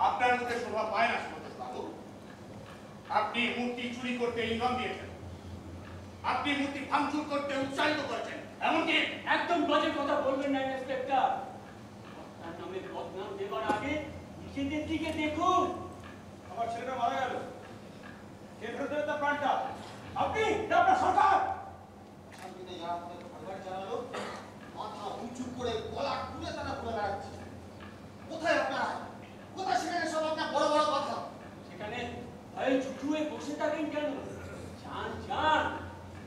আপনার মুখে শোভা পায় না সুব্রত বাবু। আপনি মূর্তি চুরি করতে ইন্ধন দিয়েছেন, আপনি মূর্তি ভাঙচুর করতে উৎসাহিত করেছেন, এমনকি একদম বাজে কথা বলবেন না ইন্সপেক্টর। তার নামে বদনাম দেবার আগে নিজেদের দিকে দেখুন। আমার ছেলেটা মারা গেল, কে ফেরত দেবে তার প্রাণটা? আপনি না আপনার সরকার? শান্তিতে যা আপনাকে ভালোবাসা জানালো, মাথা উঁচু করে গলা খুলে তারা ঘুরে বেড়াচ্ছে। কোথায় আপনারা? কোথায় সেখানে সব আপনার বড় বড় কথা? সেখানে ভয়ে চুচুয়ে বসে থাকেন কেন? যান যান,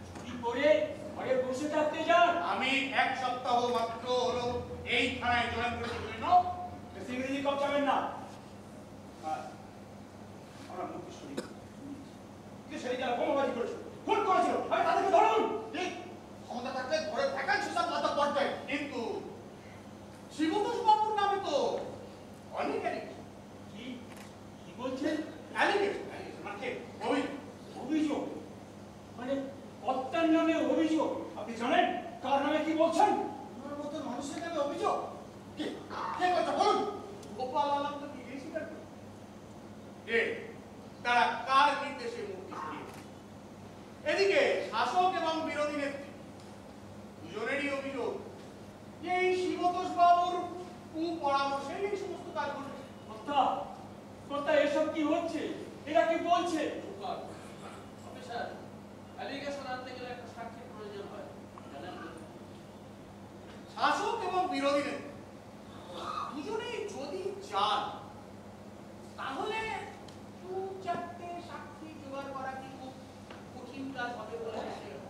চুরি করে ঘরে বসে থাকতে যান। আমি 1 সপ্তাহ মাত্র হলো এই থানায় জয়েন করেছি বুঝলেন। বেশি ইংরেজি কম যাবেন না। আমরা মুক্তি শুনি যে সেই যারা বোমাবাজি করেছিল, খুন করেছিল, আমি তাদেরকে ধরুন। ঠিক ক্ষমতা থাকলে ঘরে থাকার সুযোগ মাথা পড়বে। কিন্তু শিবতোষ বাবুর নামে তো অনেক কি কি বলছেন? অ্যালিগেশন মানে অভিযোগ? মানে কর্তার নামে অভিযোগ? আপনি জানেন কার নামে কি বলছেন? আপনার মতো মানুষের নামে অভিযোগ? কে কে কথা বলুন? গোপাল আলম তো নিজেই স্বীকার করে যে তারা কার নির্দেশে মূর্তি সরিয়েছে। এদিকে শাসক এবং বিরোধী নেত্রী দুজনেরই অভিযোগ যে এই শিবতোষ বাবুর কুপরামর্শে এই সমস্ত কাজ ঘটেছে। কর্তা এসব কি হচ্ছে? এরা কি বলছে? অফিসার, অ্যালিগেশন আনতে গেলে একটা সাক্ষীর প্রয়োজন হয়, জানেন তো? শাসক এবং বিরোধী নেত্রী দুজনেই যদি চান তাহলে 2-4টে সাক্ষী জোগাড় করা কি খুব কঠিন কাজ হবে বলে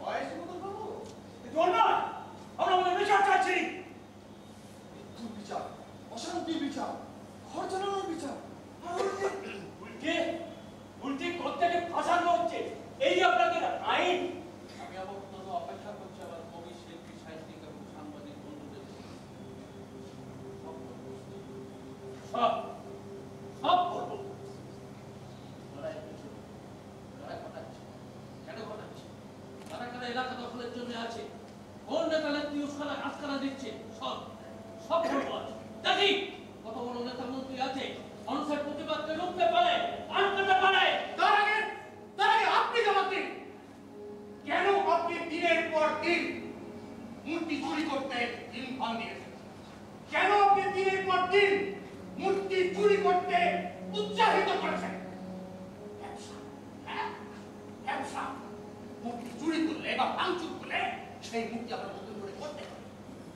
হয় শিবতোষ বাবু? অন্যায়, আমরা আমাদের বিচার চাইছি। মৃত্যুর বিচার, অশান্তির বিচার, ঘর চালানোর বিচার। আর উল্টে উল্টে কর্তাকে ফাঁসানো হচ্ছে, এই আপনাদের আইন। আমি আপাতত অপেক্ষা করছি আমার কবি, শিল্পী, সাহিত্যিক এবং সাংবাদিক বন্ধুদের জন্য। সব সব করবো। লড়াই হচ্ছে, লড়াই ঘটাচ্ছে। কেন ঘটাচ্ছে? কারা কারা এলাকা দখলের জন্য আছে, কোন নেতা নেত্রী উস্কানা আস্কানা দিচ্ছে, সব সব বলবো আজ। দেখি কত বড় নেতা মন্ত্রী আছে মানুষের প্রতিবাদকে রুখতে পারে, আটকাতে পারে। তার আগে আপনি জবাব দিন, কেন আপনি দিনের পর দিন মূর্তি চুরি করতে ইন্ধন দিয়েছেন? কেন আপনি দিনের পর দিন মূর্তি চুরি করতে উৎসাহিত করেছেন? ব্যবসা, হ্যাঁ ব্যবসা। মূর্তি চুরি করলে বা ভাঙচুর করলে সেই মূর্তি আপনার নতুন করে করতে হবে।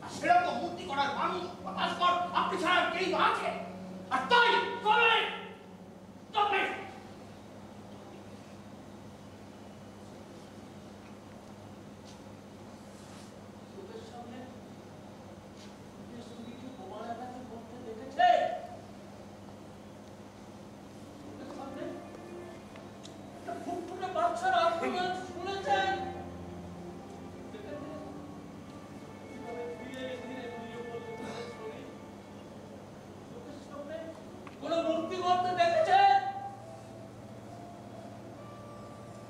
আর সেরকম মূর্তি করার মানুষ বা ভাস্কর আপনি ছাড়া আর কেই বা আছে? আর তাই করে তবে চোখের সামনে স্ত্রীকে বোমার আঘাতে করতে দেখেছে। চোখের সামনে একটা ফুটফুটে বাচ্চার আর্তনাদ শুনেছেন। কিভাবে ধীরে ধীরে ধীরে বলতে থাকে শরীর। চোখের সামনে কোনো মূর্তি করতে দেখেছেন।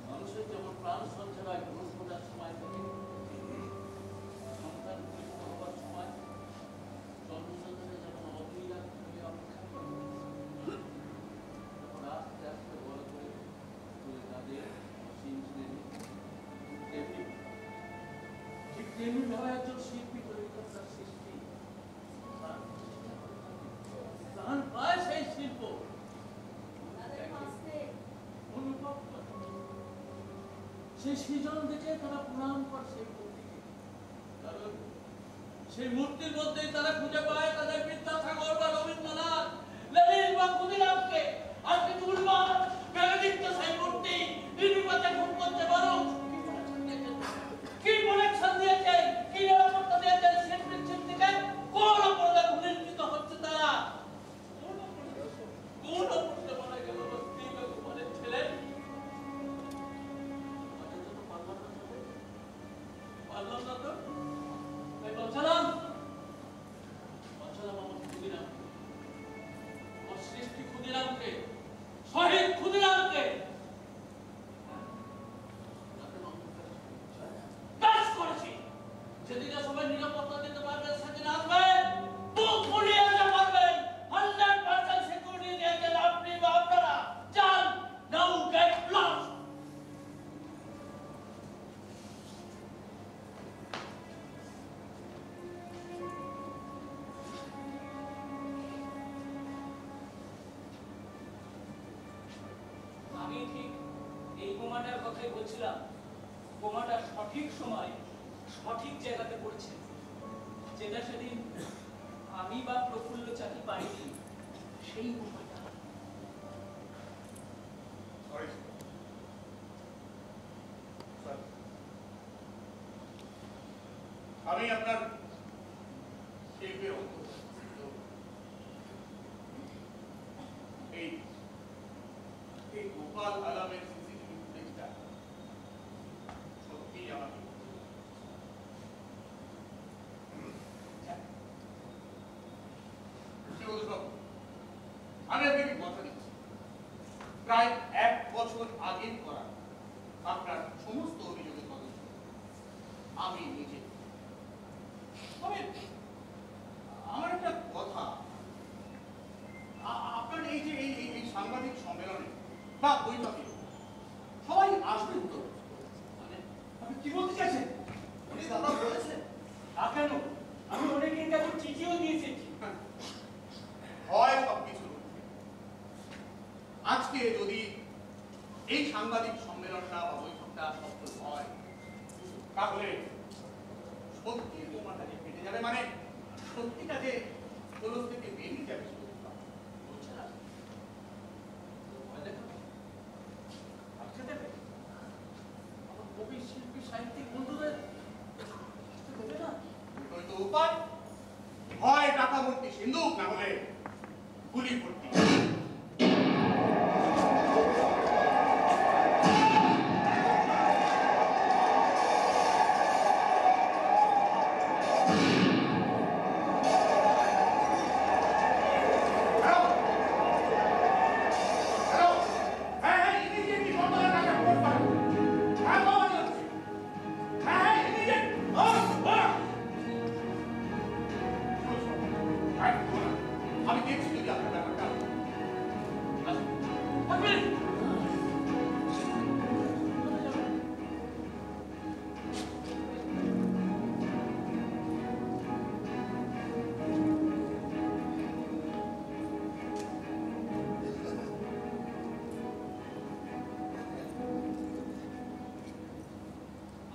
মানুষের যেমন প্রাণ সঞ্চার হয় ভ্রূণ ফোটার সময় থেকে, সন্তান পরিপক্ব হবার সময় জন্মদাতারা যেমন অধীর আগ্রহে অপেক্ষা করে, তখন আস্তে আস্তে বড় করে তুলে তাদের অসীম শ্রেণী তেমনি ঠিক তেমনি ভাবে একজন শিল্পী তৈরি করে তার সৃষ্টি প্রাণ পায় সেই সেই সৃজন দেখে তারা প্রণাম করে সেই মূর্তিকে। কারণ সেই মূর্তির মধ্যেই তারা খুঁজে পায় তাদের বিদ্যাসাগর বা রবীন্দ্রনাথ, লেনিন বা ক্ষুদিরামকে। আজকে দুর্বার বেনেডিক্ট সেই মূর্তি নির্বিবাদে খুন করতে পারো। কি প্রোটেকশন দিয়েছেন, কি নিরাপত্তা দিয়েছেন সেই পৃথিবী থেকে? কোন অপরাধে ভূমিষ্ঠিত হচ্ছে তারা? কোন অপরাধে মারা গেল স্ত্রী বেগমের ছেলে? পারলাম না তো, তাই বাঁচালাম আমার ক্ষুদিরামকে, আমার সৃষ্টি ক্ষুদিরামকে, শহীদ ক্ষুদিরামকে। কাজ করেছি সেদিকে সবাই নিরাপত্তা দিতে পারবেন, সেদিন আসবেন, বুক ফুলিয়ে আসতে পারবেন। 100% সিকিউরিটি দিয়েছেন আপনি বা আপনারা। যান, নাও গেট লস্ট। আমি ঠিক এই বোমাটার কথাই বলছিলাম। বোমাটা সঠিক সময় সঠিক জায়গাতে পড়েছে, যেটা সেদিন আমি বা প্রফুল্ল চাকি পাইনি। সেই বোমাটা আমি আপনার এই গোপাল আলামের সিসিটিভি ফুটেজটা সত্যি আমাকে আমি আপনাকে কথা দিচ্ছি, প্রায় 1 বছর আগে করা আপনার সমস্ত অভিযোগের তদন্ত আমি নিজে। তবে আমার একটা কথা, আপনার এই যে এই সাংবাদিক সম্মেলনে বা বৈঠকে সবাই আসবে তো, মানে আপনি কি বলতে চাইছেন? উনি দাদা বলেছেন না কেন? আমি অনেকের কাছে চিঠিও দিয়েছি। হয় সবকিছু আজকে যদি এই সাংবাদিক সম্মেলনটা বা বৈঠকটা সফল হয়, তাহলে সত্যি বোমাটা যে ফেটে যাবে, মানে সত্যিটা যে খোলস থেকে বেরিয়ে যাবে। কবি, শিল্পী, সাহিত্যিক বন্ধুদের দেবে না? দুটোই তো উপায়, হয় টাকা ভর্তি সিন্ধুক, না হলে গুলি ভর্তি। আমি দেখছি যদি আপনার ব্যাপারটা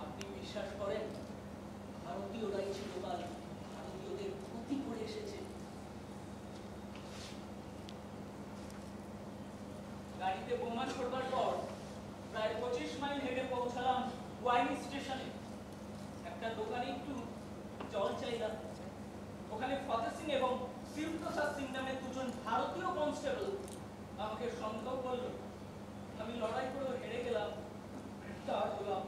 আপনি বিশ্বাস করেন ভারতীয়রাই ছিল কাল ভারতীয়দের ক্ষতি করে এসেছে? গাড়িতে বোমা ছোড়বার পর প্রায় 25 মাইল হেঁটে পৌঁছালাম ওয়াইন স্টেশনে। একটা দোকানে একটু জল চাইলাম। ওখানে ফতেহ সিং এবং শিবপ্রসাদ সিং নামে দুজন ভারতীয় কনস্টেবল আমাকে সন্দেহ করলো। আমি লড়াই করে হেরে গেলাম, গ্রেফতার হলাম।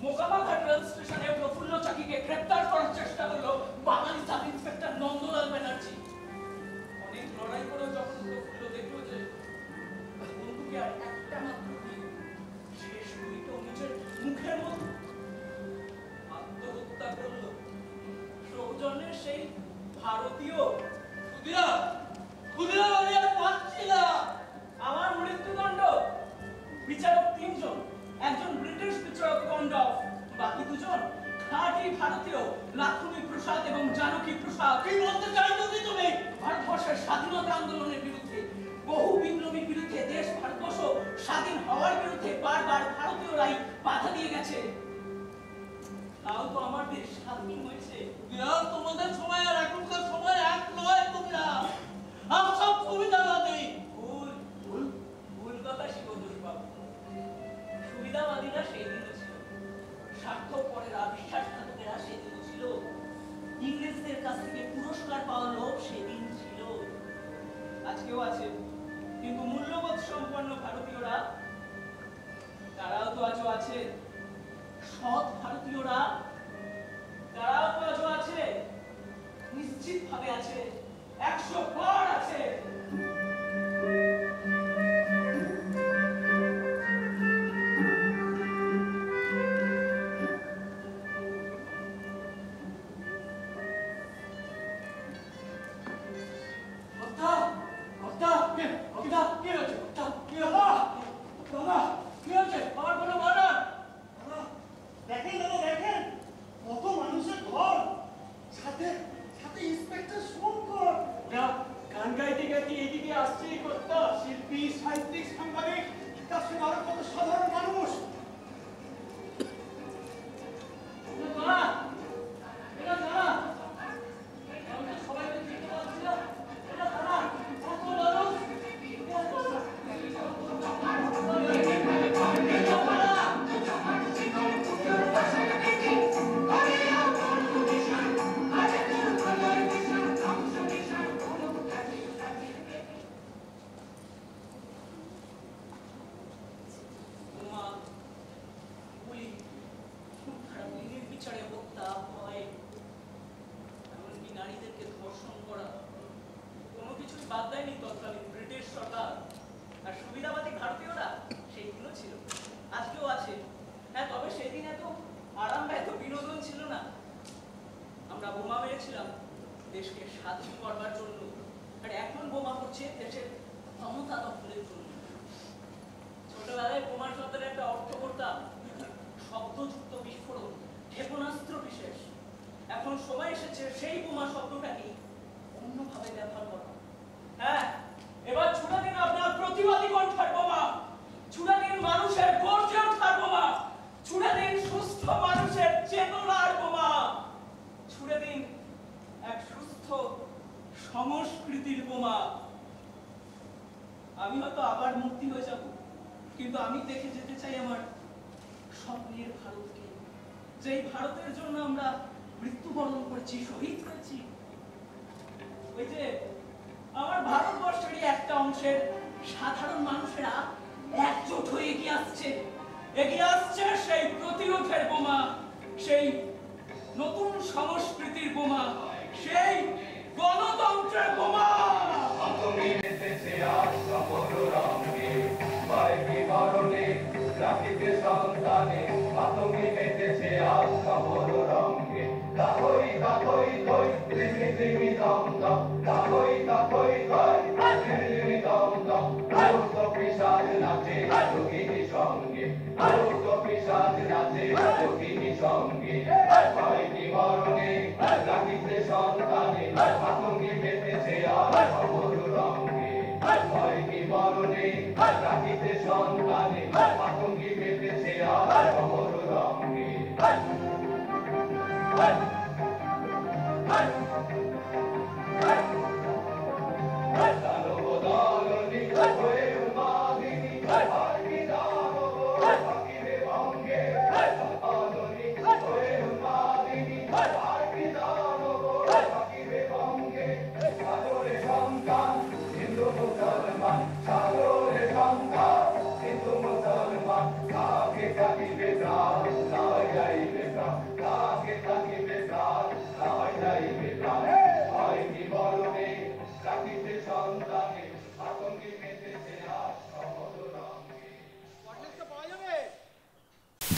মোকামাঘাট রেল স্টেশনে প্রফুল্ল চাকিকে গ্রেফতার করার চেষ্টা করলো বাঙালি সাব ইন্সপেক্টর নন্দলাল ব্যানার্জি। অনেক লড়াই করে যখন প্রফুল্ল দেখলো যে বন্ধুকে আর একটা মাত্র গুলি, শেষ গুলিটা নিজের মুখের মধ্যে, আত্মহত্যা করলো। সৌজন্যের সেই ভারতীয় ক্ষুদিরাম আমি আর পাচ্ছি না। আমার মৃত্যুদণ্ড, বিচারক 3 জন, একজন ব্রিটিশ বিচারক কন্ডফ, বাকি 2 জন খাঁটি ভারতীয় লাখুনি প্রসাদ এবং জানকী প্রসাদ। কি বলতে চাইছো কি তুমি? ভারতবর্ষের স্বাধীনতা আন্দোলনের বিরুদ্ধে, বহু বিপ্লবীর বিরুদ্ধে, দেশ ভারতবর্ষ স্বাধীন হওয়ার বিরুদ্ধে বারবার ভারতীয়রাই বাধা দিয়ে গেছে। তাও তো আমার দেশ স্বাধীন হয়েছে। তোমাদের সময় আর এখনকার সময় এক নয় তোমরা। আর সব সুবিধাবাদী। ভুল ভুল ভুল কথা শিবদোষ বাবু। সুবিধাবাদীরা সেই দিনও ছিল, স্বার্থপরেরা, বিশ্বাসঘাতকেরা সেদিনও ছিল, ইংরেজদের কাছ থেকে পুরস্কার পাওয়ার লোভ সেদিন ছিল, আজকেও আছে। কিন্তু মূল্যবোধ সম্পন্ন ভারতীয়রা, তারাও তো আজও আছে। সৎ ভারতীয়রা, তারাও তো আজও আছে, নিশ্চিত ভাবে আছে, 100 বার আছে। দেখেন দাদা, দেখেন কত মানুষের ঘর, সাথে সাথে ইন্সপেক্টর শঙ্কর। গান গাইতে গাইতে এদিকে আসছে কর্তা, শিল্পী, সাহিত্যিক, সাংবাদিক, তার সঙ্গে আরো কত সাধারণ মানুষ। দেশকে স্বাধীন করবার জন্য, আর এখন বোমা করছে দেশের ক্ষমতা দখলের জন্য। ছোটবেলায় বোমা শব্দের একটা অর্থ করতাম শব্দযুক্ত বিস্ফোরণ, ক্ষেপণাস্ত্র বিশেষ। এখন সময় এসেছে সেই বোমা শব্দটাকে অন্যভাবে ব্যবহার করা। হ্যাঁ, এবার ছুড়ে দিন আপনার প্রতিবাদী কণ্ঠের বোমা, ছুড়ে দিন মানুষের গর্জে ওঠার বোমা, ছুড়ে দিন সুস্থ মানুষের চেতনার বোমা, ছুড়ে দিন এক সুস্থ সংস্কৃতির বোমা। আমি হয়তো আবার মুক্তি হয়ে যাব, কিন্তু আমি দেখে যেতে চাই আমার স্বপ্নের ভারতকে, যেই ভারতের জন্য আমরা মৃত্যুবরণ করেছি, শহীদ হয়েছি। ওই যে আমার ভারতবর্ষেরই একটা অংশের সাধারণ মানুষেরা একজোট হয়ে এগিয়ে আসছে সেই প্রতিরোধের বোমা, সেই নতুন সংস্কৃতির বোমা, সেই গণতন্ত্রের বোমা। তুমি এসেছে আজ সফল রঙে, বাইরে বরণে রাখিতে সন্তানে, তুমি এসেছে আজ সফল রঙে। তাহই তাহই তৈ রিমি রিমি দম দম, তাহই তাহই তৈ রিমি দম দম। আরুত পিসাজ নাচে যোগিনী সঙ্গে, আরুত পিসাজ নাচে যোগিনী সঙ্গে। বাইরে বরণে রাখিতে সন্তানে, তুমি এসেছে আজ সফল রঙে, বাইরে বরণে রাখিতে সন্তানে, তুমি এসেছে আজ সফল রঙে।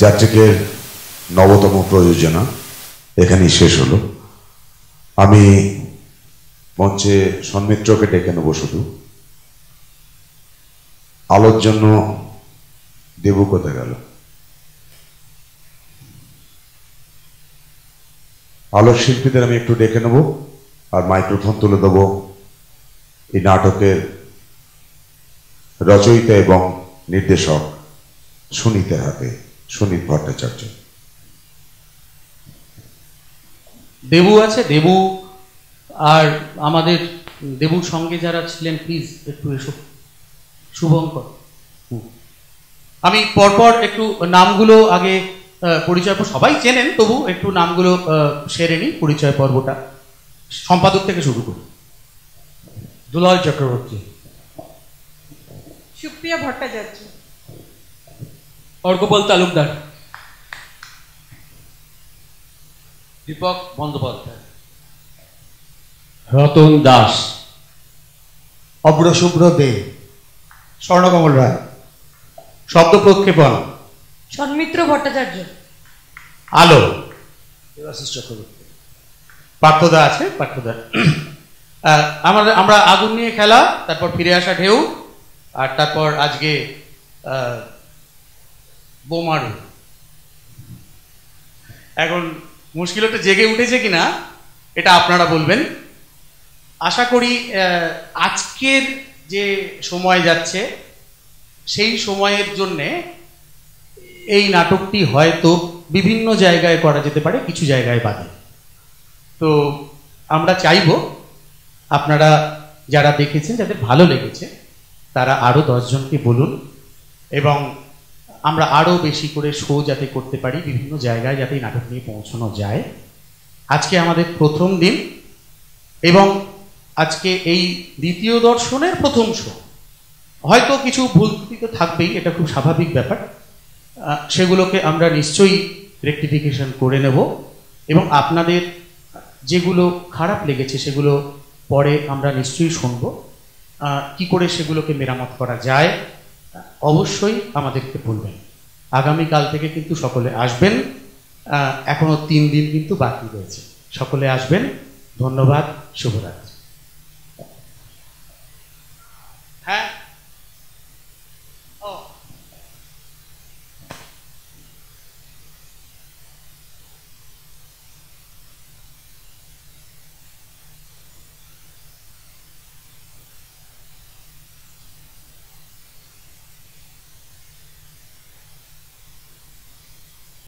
যাত্রিকের নবতম প্রযোজনা এখানেই শেষ হলো। আমি মঞ্চে সন্মিত্রকে ডেকে নেব শুধু। আলোর জন্য দেবু কোথায় গেল? আলোক শিল্পীদের আমি একটু ডেকে নেব আর মাইক্রোফোন তুলে দেবো এই নাটকের রচয়িতা এবং নির্দেশক সুনীতের হাতে। সুনীত ভট্টাচার্য। দেবু আছে, দেবু আর আমাদের দেবুর সঙ্গে যারা ছিলেন প্লিজ একটু এসো। শুভঙ্কর। আমি পরপর একটু নামগুলো আগে পরিচয়, সবাই চেনেন তবু একটু নামগুলো সেরে নিই, পরিচয় পর্বটা। সম্পাদক থেকে শুরু করি। দুলাল চক্রবর্তী, সুপ্রিয়া ভট্টাচার্য, অর্কপল তালুকদার, দীপক বন্দ্যোপাধ্যায়, রতন দাস, অব্রশুভ্র দে, স্বর্ণকমল রায়, শব্দ প্রক্ষেপণ সন্মিত্র ভট্টাচার্য, আলো দেবাশিস চক্রবর্তী, পার্থদা আছে, পার্থদা। আমরা আগুন নিয়ে খেলা, তারপর ফিরে আসা ঢেউ, আর তারপর আজকে বোমারু। এখন মুশকিল হতে জেগে উঠেছে কিনা এটা আপনারা বলবেন। আশা করি আজকের যে সময় যাচ্ছে সেই সময়ের জন্যে এই নাটকটি হয়তো বিভিন্ন জায়গায় করা যেতে পারে, কিছু জায়গায় বাদে। তো আমরা চাইব আপনারা যারা দেখেছেন, যাদের ভালো লেগেছে তারা আরও 10 জনকে বলুন, এবং আমরা আরও বেশি করে শো যাতে করতে পারি, বিভিন্ন জায়গায় যাতে এই নাটক নিয়ে পৌঁছানো যায়। আজকে আমাদের প্রথম দিন এবং আজকে এই দ্বিতীয় দর্শনের প্রথম শো। হয়তো কিছু ভুল ত্রুটি তো থাকবেই, এটা খুব স্বাভাবিক ব্যাপার। সেগুলোকে আমরা নিশ্চয়ই রেকটিফিকেশন করে নেব, এবং আপনাদের যেগুলো খারাপ লেগেছে সেগুলো পরে আমরা নিশ্চয়ই শুনব। কি করে সেগুলোকে মেরামত করা যায় অবশ্যই আমাদেরকে বলবেন। আগামীকাল থেকে কিন্তু সকলে আসবেন, এখনো 3 দিন কিন্তু বাকি রয়েছে। সকলে আসবেন। ধন্যবাদ, শুভরাত্রি। হ্যাঁ।